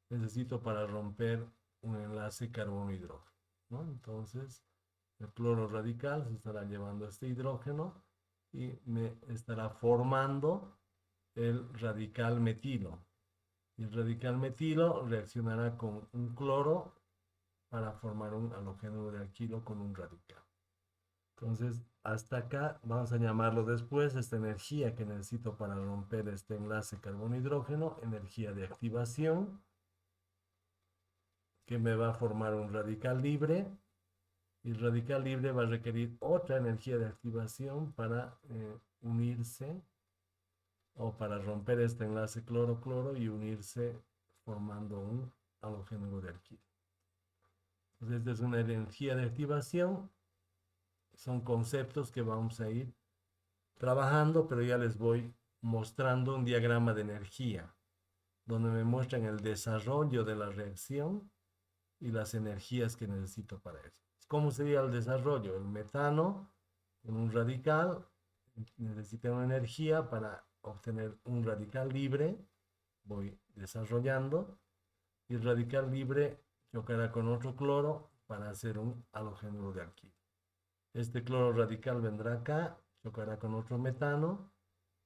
necesito para romper un enlace carbono-hidrógeno, ¿no? Entonces, el cloro radical se estará llevando este hidrógeno y me estará formando el radical metilo. Y el radical metilo reaccionará con un cloro para formar un halogénuro de alquilo con un radical. Entonces, hasta acá vamos a llamarlo después, esta energía que necesito para romper este enlace carbono-hidrógeno, energía de activación, que me va a formar un radical libre, y el radical libre va a requerir otra energía de activación para unirse o para romper este enlace cloro-cloro y unirse formando un halogénuro de alquilo. Entonces, esta es una energía de activación. Son conceptos que vamos a ir trabajando, pero ya les voy mostrando un diagrama de energía, donde me muestran el desarrollo de la reacción y las energías que necesito para eso. ¿Cómo sería el desarrollo? El metano en un radical necesita una energía para obtener un radical libre, voy desarrollando, y el radical libre chocará con otro cloro para hacer un halogénuro de alquilo. Este cloro radical vendrá acá, chocará con otro metano,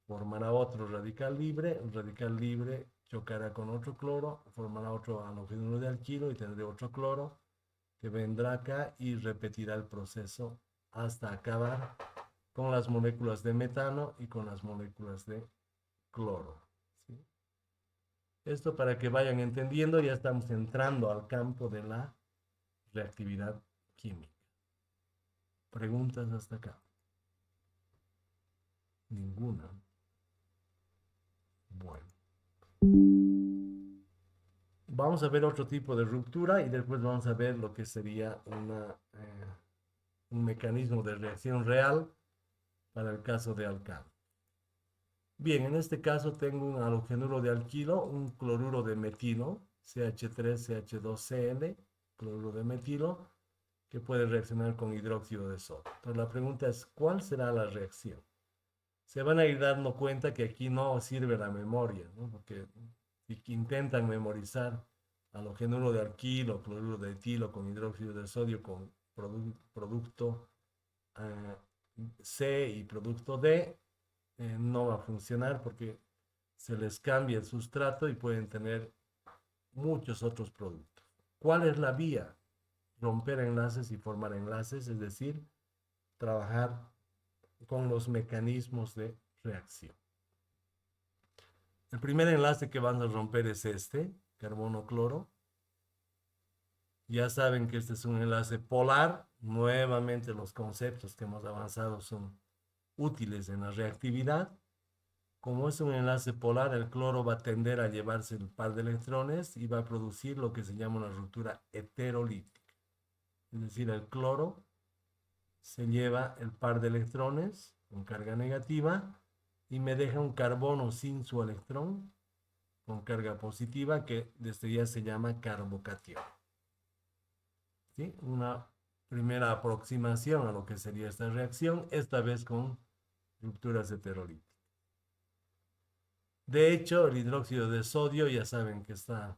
formará otro radical libre, el radical libre chocará con otro cloro, formará otro halogénuro de alquilo y tendré otro cloro que vendrá acá y repetirá el proceso hasta acabar con las moléculas de metano y con las moléculas de cloro, ¿sí? Esto para que vayan entendiendo, ya estamos entrando al campo de la reactividad química. ¿Preguntas hasta acá? Ninguna. Bueno. Vamos a ver otro tipo de ruptura y después vamos a ver lo que sería un mecanismo de reacción real para el caso de alcano. Bien, en este caso tengo un halogenuro de alquilo, un cloruro de metilo, CH3CH2Cl, cloruro de metilo, que puede reaccionar con hidróxido de sodio. Entonces la pregunta es, ¿cuál será la reacción? Se van a ir dando cuenta que aquí no sirve la memoria, ¿no? Porque si intentan memorizar halogenuro de alquilo, cloruro de etilo con hidróxido de sodio con producto C y producto D, no va a funcionar porque se les cambia el sustrato y pueden tener muchos otros productos. ¿Cuál es la vía? Romper enlaces y formar enlaces, es decir, trabajar con los mecanismos de reacción. El primer enlace que van a romper es este, carbono-cloro. Ya saben que este es un enlace polar. Nuevamente los conceptos que hemos avanzado son útiles en la reactividad. Como es un enlace polar, el cloro va a tender a llevarse el par de electrones y va a producir lo que se llama una ruptura heterolítica. Es decir, el cloro se lleva el par de electrones con carga negativa y me deja un carbono sin su electrón con carga positiva que desde ya se llama carbocatión. ¿Sí? Una primera aproximación a lo que sería esta reacción, esta vez con rupturas heterolíticas. De hecho, el hidróxido de sodio ya saben que está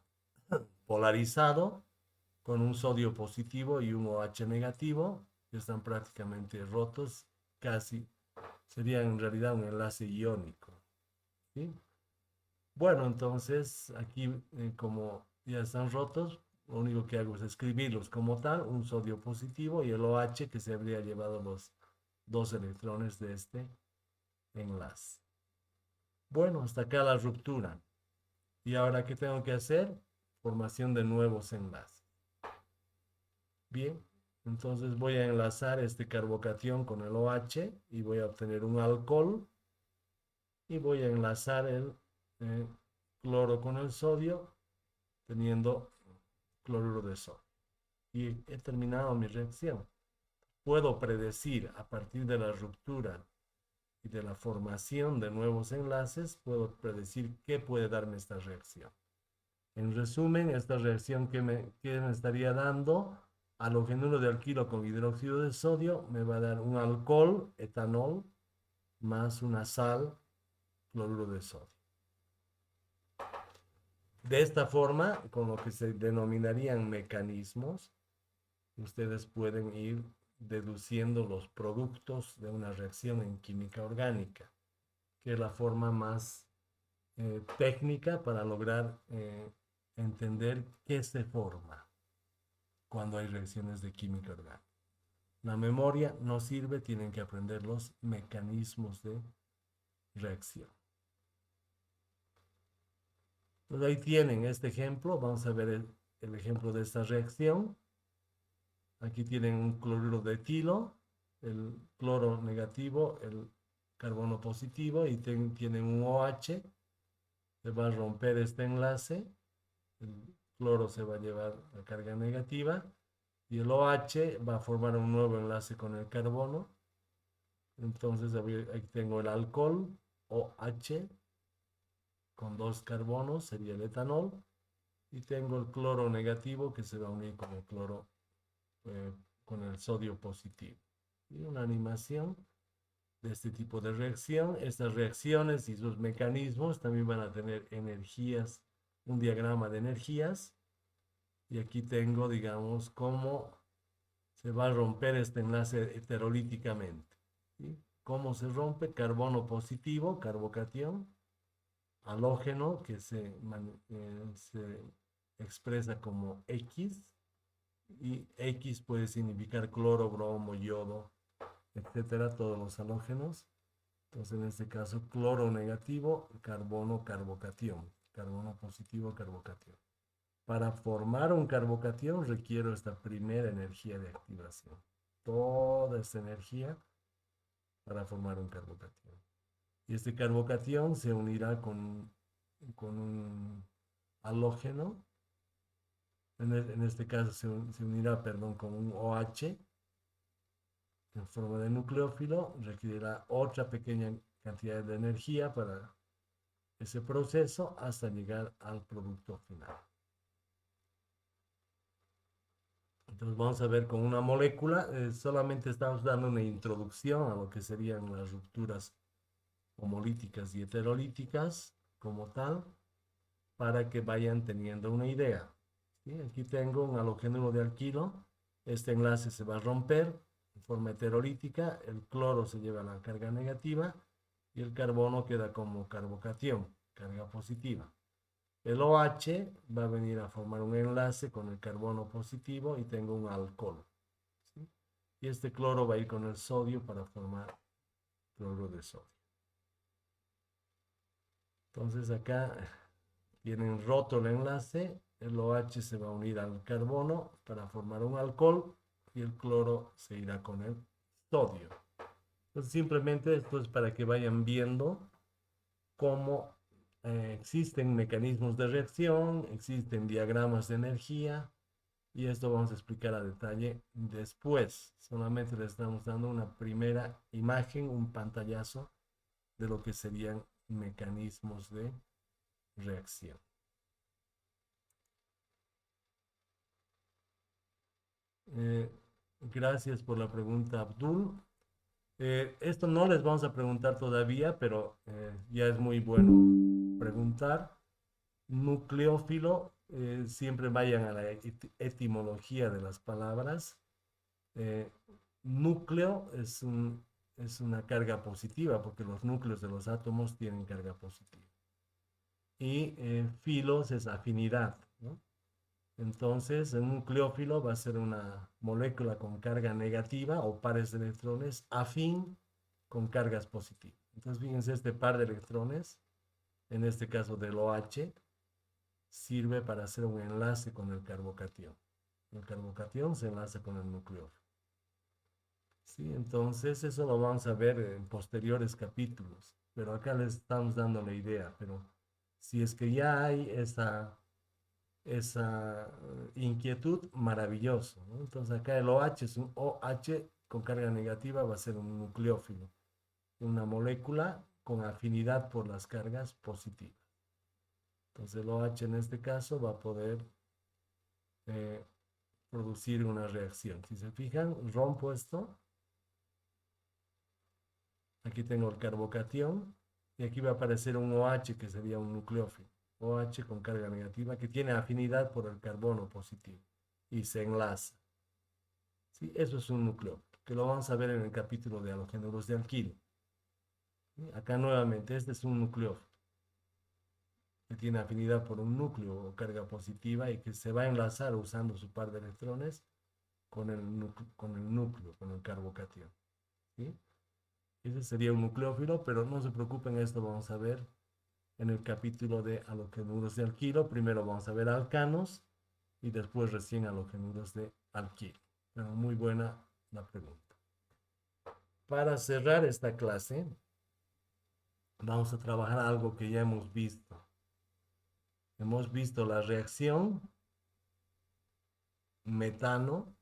polarizado con un sodio positivo y un OH negativo, que están prácticamente rotos, casi sería en realidad un enlace iónico. ¿Sí? Bueno, entonces aquí como ya están rotos, lo único que hago es escribirlos como tal, un sodio positivo y el OH que se habría llevado los dos electrones de este enlace. Bueno, hasta acá la ruptura. ¿Y ahora qué tengo que hacer? Formación de nuevos enlaces. Bien, entonces voy a enlazar este carbocatión con el OH y voy a obtener un alcohol y voy a enlazar el cloro con el sodio teniendo cloruro de sodio. Y he terminado mi reacción. Puedo predecir a partir de la ruptura y de la formación de nuevos enlaces, puedo predecir qué puede darme esta reacción. En resumen, esta reacción que me estaría dando halogenuro de alquilo con hidróxido de sodio me va a dar un alcohol, etanol, más una sal, cloruro de sodio. De esta forma, con lo que se denominarían mecanismos, ustedes pueden ir deduciendo los productos de una reacción en química orgánica, que es la forma más técnica para lograr entender qué se forma cuando hay reacciones de química orgánica. La memoria no sirve, tienen que aprender los mecanismos de reacción. Entonces ahí tienen este ejemplo, vamos a ver el ejemplo de esta reacción. Aquí tienen un cloruro de etilo, el cloro negativo, el carbono positivo y tienen un OH. Se va a romper este enlace, el cloro se va a llevar la carga negativa y el OH va a formar un nuevo enlace con el carbono. Entonces aquí tengo el alcohol, OH, con dos carbonos, sería el etanol. Y tengo el cloro negativo que se va a unir con el cloro, con el sodio positivo. Y una animación de este tipo de reacción. Estas reacciones y sus mecanismos también van a tener energías, un diagrama de energías. Y aquí tengo, digamos, cómo se va a romper este enlace heterolíticamente. ¿Sí? ¿Cómo se rompe? Carbono positivo, carbocatión, halógeno, que se expresa como X, y X puede significar cloro, bromo, yodo, etcétera, todos los halógenos. Entonces, en este caso, cloro negativo, carbono, carbocatión. carbono positivo, carbocatión. Para formar un carbocatión requiero esta primera energía de activación. Toda esta energía para formar un carbocatión. Y este carbocatión se unirá con un halógeno. En este caso se unirá, perdón, con un OH en forma de nucleófilo. Requerirá otra pequeña cantidad de energía para ese proceso hasta llegar al producto final. Entonces vamos a ver con una molécula, solamente estamos dando una introducción a lo que serían las rupturas homolíticas y heterolíticas como tal, para que vayan teniendo una idea. ¿Sí? Aquí tengo un halogénuro de alquilo, este enlace se va a romper en forma heterolítica, el cloro se lleva la carga negativa y el carbono queda como carbocatión, carga positiva. El OH va a venir a formar un enlace con el carbono positivo y tengo un alcohol. ¿Sí? Y este cloro va a ir con el sodio para formar cloruro de sodio. Entonces acá tienen roto el enlace, el OH se va a unir al carbono para formar un alcohol y el cloro se irá con el sodio. Entonces simplemente esto es para que vayan viendo cómo existen mecanismos de reacción, existen diagramas de energía y esto vamos a explicar a detalle después. Solamente les estamos dando una primera imagen, un pantallazo de lo que serían mecanismos de reacción. Gracias por la pregunta, Abdul. Esto no les vamos a preguntar todavía, pero ya es muy bueno preguntar. Nucleófilo, siempre vayan a la etimología de las palabras. Eh, núcleo es una carga positiva, porque los núcleos de los átomos tienen carga positiva. Y filos es afinidad, ¿no? Entonces, el nucleófilo va a ser una molécula con carga negativa o pares de electrones afín con cargas positivas. Entonces, fíjense, este par de electrones, en este caso del OH, sirve para hacer un enlace con el carbocatión. El carbocatión se enlaza con el nucleófilo. ¿Sí? Entonces, eso lo vamos a ver en posteriores capítulos, pero acá les estamos dando la idea. Pero si es que ya hay esa inquietud, maravilloso, ¿no? Entonces acá el OH es un OH con carga negativa, va a ser un nucleófilo, una molécula con afinidad por las cargas positivas. Entonces el OH en este caso va a poder eh, producir una reacción. Si se fijan, rompo esto. Aquí tengo el carbocatión y aquí va a aparecer un OH que sería un nucleófilo. OH con carga negativa que tiene afinidad por el carbono positivo y se enlaza. ¿Sí? Eso es un núcleo, que lo vamos a ver en el capítulo de halogénuros de alquilo. ¿Sí? Acá nuevamente, este es un nucleófilo que tiene afinidad por un núcleo o carga positiva y que se va a enlazar usando su par de electrones con el núcleo, con el carbocatión. ¿Sí? Ese sería un nucleófilo, pero no se preocupen, esto vamos a ver en el capítulo de halogénuros de alquilo. Primero vamos a ver alcanos y después recién halogénuros de alquilo. Pero muy buena la pregunta. Para cerrar esta clase, vamos a trabajar algo que ya hemos visto. Hemos visto la reacción metano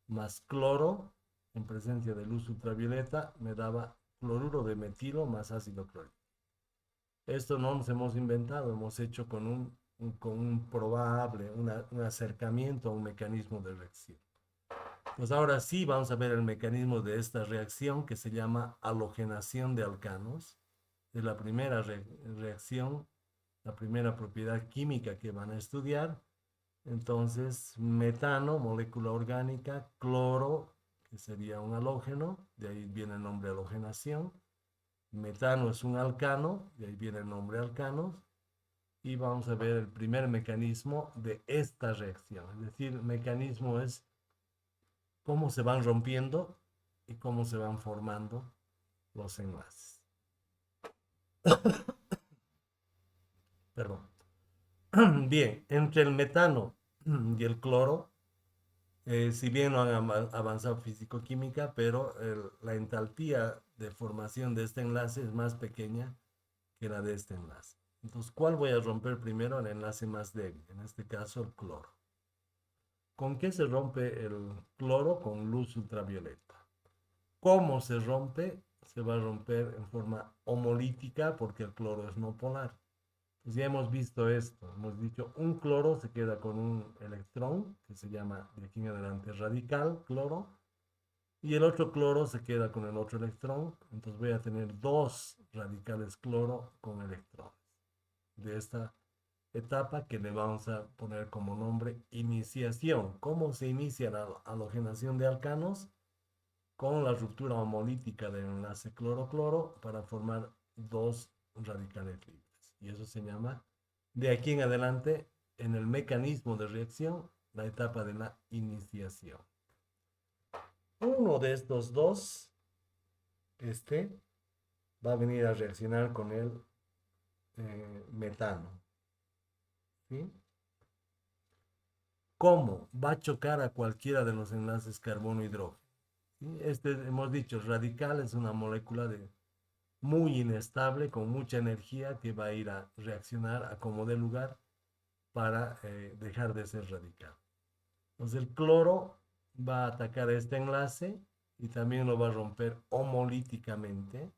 más cloro en presencia de luz ultravioleta me daba cloruro de metilo más ácido clorhídrico. Esto no nos hemos inventado, hemos hecho con un probable, un acercamiento a un mecanismo de reacción. Pues ahora sí vamos a ver el mecanismo de esta reacción que se llama halogenación de alcanos. Es la primera reacción, la primera propiedad química que van a estudiar. Entonces, metano, molécula orgánica, cloro, que sería un halógeno, de ahí viene el nombre halogenación. Metano es un alcano, de ahí viene el nombre alcanos. Y vamos a ver el primer mecanismo de esta reacción. Es decir, el mecanismo es cómo se van rompiendo y cómo se van formando los enlaces. Perdón. Bien, entre el metano y el cloro, si bien no han avanzado físico-química, pero la entalpía de formación de este enlace es más pequeña que la de este enlace. Entonces, ¿cuál voy a romper primero? El enlace más débil, en este caso el cloro. ¿Con qué se rompe el cloro? Con luz ultravioleta. ¿Cómo se rompe? Se va a romper en forma homolítica porque el cloro es no polar. Pues ya hemos visto esto, hemos dicho un cloro se queda con un electrón, que se llama de aquí en adelante radical, cloro, y el otro cloro se queda con el otro electrón, entonces voy a tener dos radicales cloro con electrones de esta etapa que le vamos a poner como nombre iniciación. ¿Cómo se inicia la halogenación de alcanos? Con la ruptura homolítica del enlace cloro-cloro para formar dos radicales libres. Y eso se llama, de aquí en adelante, en el mecanismo de reacción, la etapa de la iniciación. Uno de estos dos, este, va a venir a reaccionar con el metano. ¿Sí? ¿Cómo? Va a chocar a cualquiera de los enlaces carbono-hidrógeno. ¿Sí? Este, hemos dicho, radical es una molécula muy inestable, con mucha energía, que va a ir a reaccionar a como dé lugar para dejar de ser radical. Entonces el cloro va a atacar este enlace y también lo va a romper homolíticamente,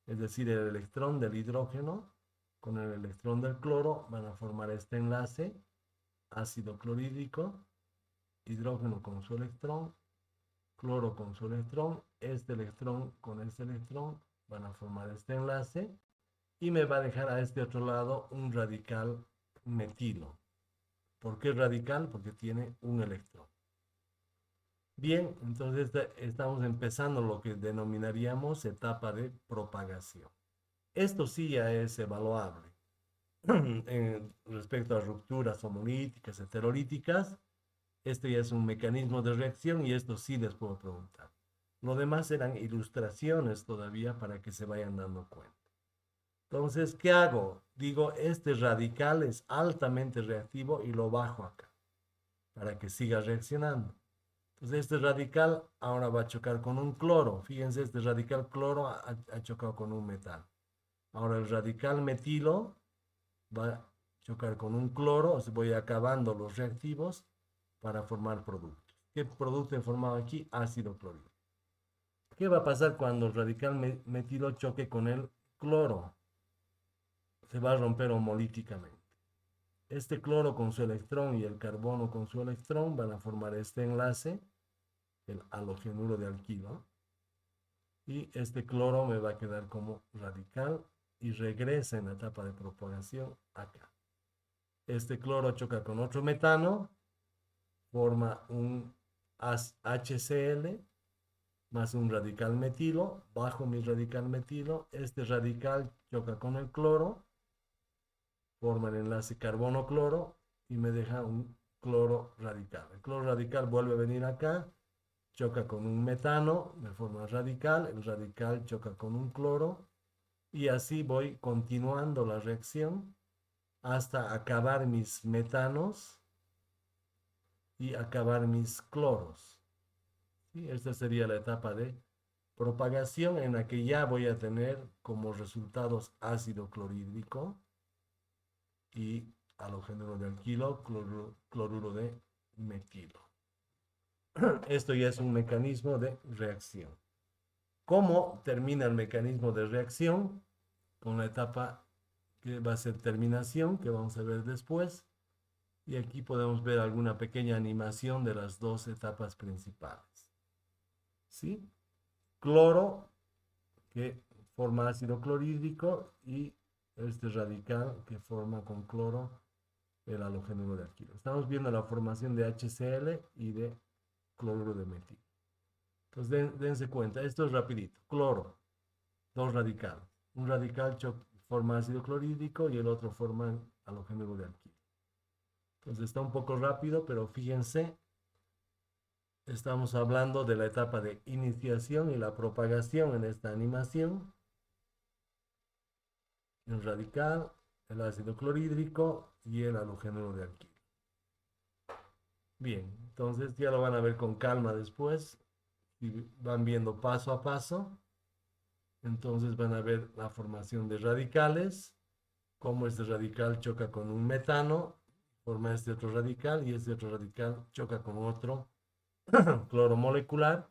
es decir, el electrón del hidrógeno con el electrón del cloro van a formar este enlace, ácido clorhídrico, hidrógeno con su electrón, cloro con su electrón, este electrón con este electrón van a formar este enlace y me va a dejar a este otro lado un radical metilo. ¿Por qué radical? Porque tiene un electrón. Bien, entonces estamos empezando lo que denominaríamos etapa de propagación. Esto sí ya es evaluable. Respecto a rupturas homolíticas, heterolíticas, este ya es un mecanismo de reacción y esto sí les puedo preguntar. Lo demás eran ilustraciones todavía para que se vayan dando cuenta. Entonces, ¿qué hago? Digo, este radical es altamente reactivo y lo bajo acá para que siga reaccionando. Entonces, este radical ahora va a chocar con un cloro. Fíjense, este radical cloro ha chocado con un metal. Ahora el radical metilo va a chocar con un cloro, o sea, voy acabando los reactivos para formar productos. ¿Qué producto he formado aquí? Ácido clorhídrico. ¿Qué va a pasar cuando el radical metilo choque con el cloro? Se va a romper homolíticamente. Este cloro con su electrón y el carbono con su electrón van a formar este enlace, el halogenuro de alquilo, y este cloro me va a quedar como radical y regresa en la etapa de propagación acá. Este cloro choca con otro metano, forma un HCl más un radical metilo, bajo mi radical metilo, este radical choca con el cloro, forma el enlace carbono-cloro y me deja un cloro radical. El cloro radical vuelve a venir acá, choca con un metano, me forma radical, el radical choca con un cloro y así voy continuando la reacción hasta acabar mis metanos y acabar mis cloros. ¿Sí? Esta sería la etapa de propagación en la que ya voy a tener como resultados ácido clorhídrico y halogénuro de alquilo, cloruro de metilo. Esto ya es un mecanismo de reacción. ¿Cómo termina el mecanismo de reacción? Con la etapa que va a ser terminación, que vamos a ver después. Y aquí podemos ver alguna pequeña animación de las dos etapas principales. ¿Sí? Cloro, que forma ácido clorhídrico, y este radical que forma con cloro el halogénuro de alquilo. Estamos viendo la formación de HCl y de cloruro de metilo. Entonces dense cuenta, esto es rapidito. Cloro, dos radicales. Un radical forma ácido clorhídrico y el otro forma halogénuro de alquilo. Entonces está un poco rápido, pero fíjense, estamos hablando de la etapa de iniciación y la propagación en esta animación. El radical, el ácido clorhídrico y el halogénuro de alquilo. Bien, entonces ya lo van a ver con calma después y van viendo paso a paso. Entonces van a ver la formación de radicales, cómo este radical choca con un metano, forma este otro radical y este otro radical choca con otro cloro molecular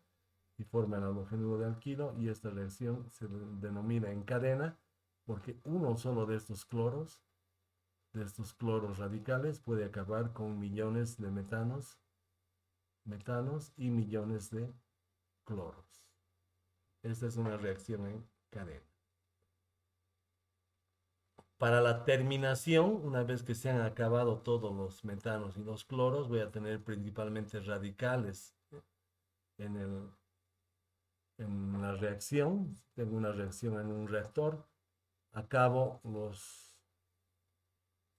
y forma el halogénuro de alquilo y esta reacción se denomina en cadena porque uno solo de estos cloros radicales puede acabar con millones de metanos y millones de cloros. Esta es una reacción en cadena. Para la terminación, una vez que se han acabado todos los metanos y los cloros, voy a tener principalmente radicales en, el, en la reacción. Tengo una reacción en un reactor, acabo los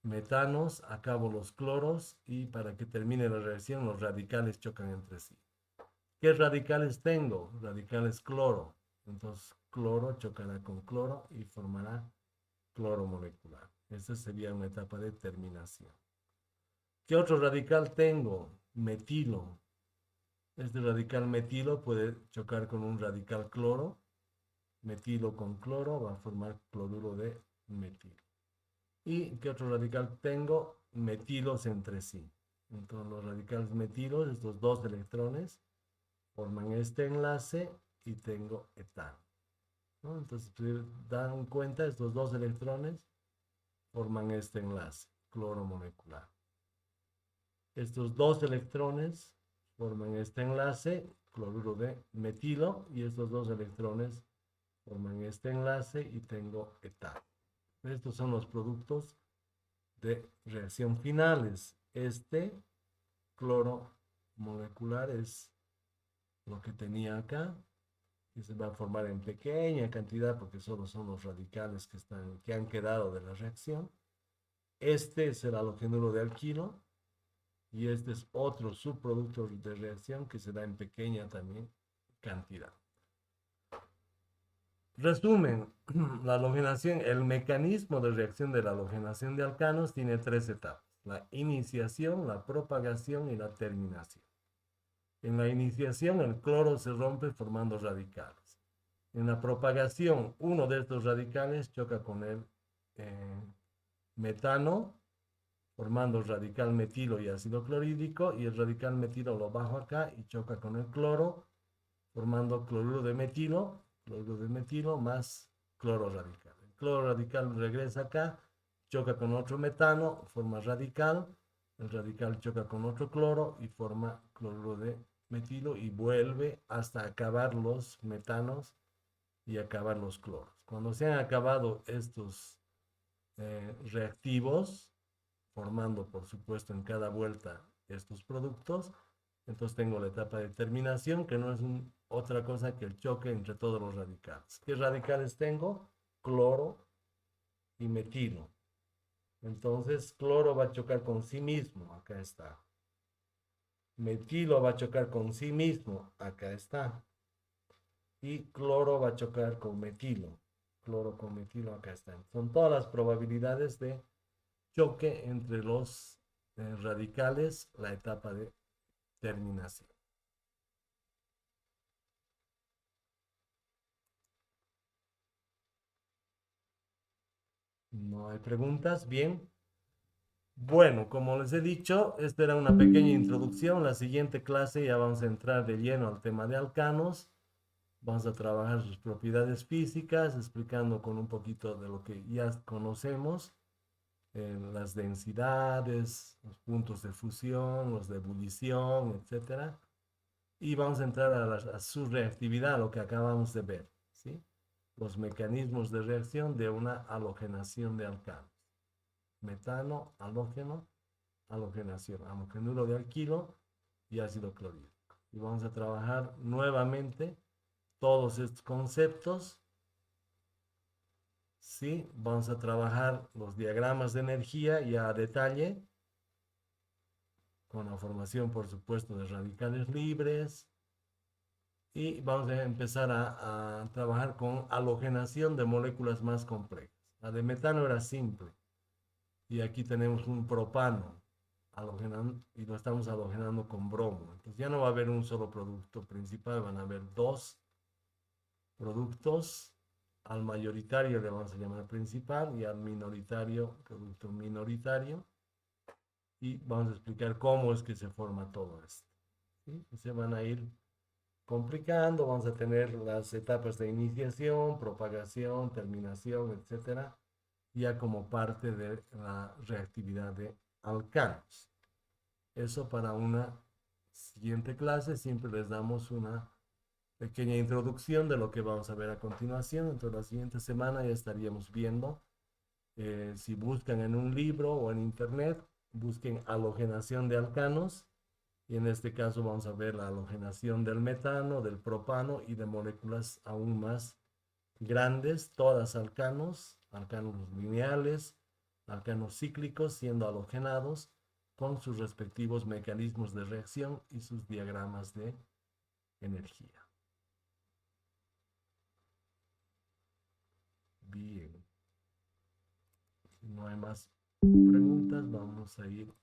metanos, acabo los cloros y para que termine la reacción los radicales chocan entre sí. ¿Qué radicales tengo? Radicales cloro. Entonces cloro chocará con cloro y formará cloro molecular. Esta sería una etapa de terminación. ¿Qué otro radical tengo? Metilo. Este radical metilo puede chocar con un radical cloro. Metilo con cloro va a formar cloruro de metilo. ¿Y qué otro radical tengo? Metilos entre sí. Entonces los radicales metilos, estos dos electrones, forman este enlace y tengo etano, ¿no? Entonces, si dan cuenta, estos dos electrones forman este enlace, cloro molecular. Estos dos electrones forman este enlace, cloruro de metilo, y estos dos electrones forman este enlace y tengo etano. Estos son los productos de reacción finales. Este cloro molecular es lo que tenía acá, que se va a formar en pequeña cantidad porque solo son los radicales que han quedado de la reacción. Este es el halogénuro de alquilo y este es otro subproducto de reacción que se da en pequeña también cantidad. Resumen, la halogenación, el mecanismo de reacción de la halogenación de alcanos tiene tres etapas: la iniciación, la propagación y la terminación. En la iniciación, el cloro se rompe formando radicales. En la propagación, uno de estos radicales choca con el metano, formando radical metilo y ácido clorhídrico, y el radical metilo lo bajo acá y choca con el cloro, formando cloruro de metilo más cloro radical. El cloro radical regresa acá, choca con otro metano, forma radical, el radical choca con otro cloro y forma cloruro de metilo y vuelve hasta acabar los metanos y acabar los cloros. Cuando se han acabado estos reactivos, formando por supuesto en cada vuelta estos productos, entonces tengo la etapa de terminación, que no es otra cosa que el choque entre todos los radicales. ¿Qué radicales tengo? Cloro y metilo. Entonces cloro va a chocar con sí mismo, acá está. Metilo va a chocar con sí mismo, acá está. Y cloro va a chocar con metilo. Cloro con metilo, acá está. Son todas las probabilidades de choque entre los radicales, la etapa de terminación. ¿No hay preguntas? Bien. Bueno, como les he dicho, esta era una pequeña introducción. La siguiente clase ya vamos a entrar de lleno al tema de alcanos. Vamos a trabajar sus propiedades físicas, explicando con un poquito de lo que ya conocemos, las densidades, los puntos de fusión, los de ebullición, etcétera. Y vamos a entrar a su reactividad, lo que acabamos de ver, ¿sí? Los mecanismos de reacción de una halogenación de alcanos. Metano, halógeno, halogenación, halogénuro de alquilo y ácido clorhídrico. Y vamos a trabajar nuevamente todos estos conceptos, ¿sí? Vamos a trabajar los diagramas de energía ya a detalle, con la formación, por supuesto, de radicales libres. Y vamos a empezar a trabajar con halogenación de moléculas más complejas. La de metano era simple. y aquí tenemos un propano y lo estamos halogenando con bromo. Entonces ya no va a haber un solo producto principal, van a haber dos productos. Al mayoritario le vamos a llamar principal y al minoritario producto minoritario. Y vamos a explicar cómo es que se forma todo esto. ¿Sí? Se van a ir complicando, vamos a tener las etapas de iniciación, propagación, terminación, etcétera, ya como parte de la reactividad de alcanos. Eso para una siguiente clase, siempre les damos una pequeña introducción de lo que vamos a ver a continuación. Entonces la siguiente semana ya estaríamos viendo, si buscan en un libro o en internet, busquen halogenación de alcanos y en este caso vamos a ver la halogenación del metano, del propano y de moléculas aún más grandes, todas alcanos, alcanos lineales, alcanos cíclicos siendo halogenados con sus respectivos mecanismos de reacción y sus diagramas de energía. Bien, si no hay más preguntas, vamos a ir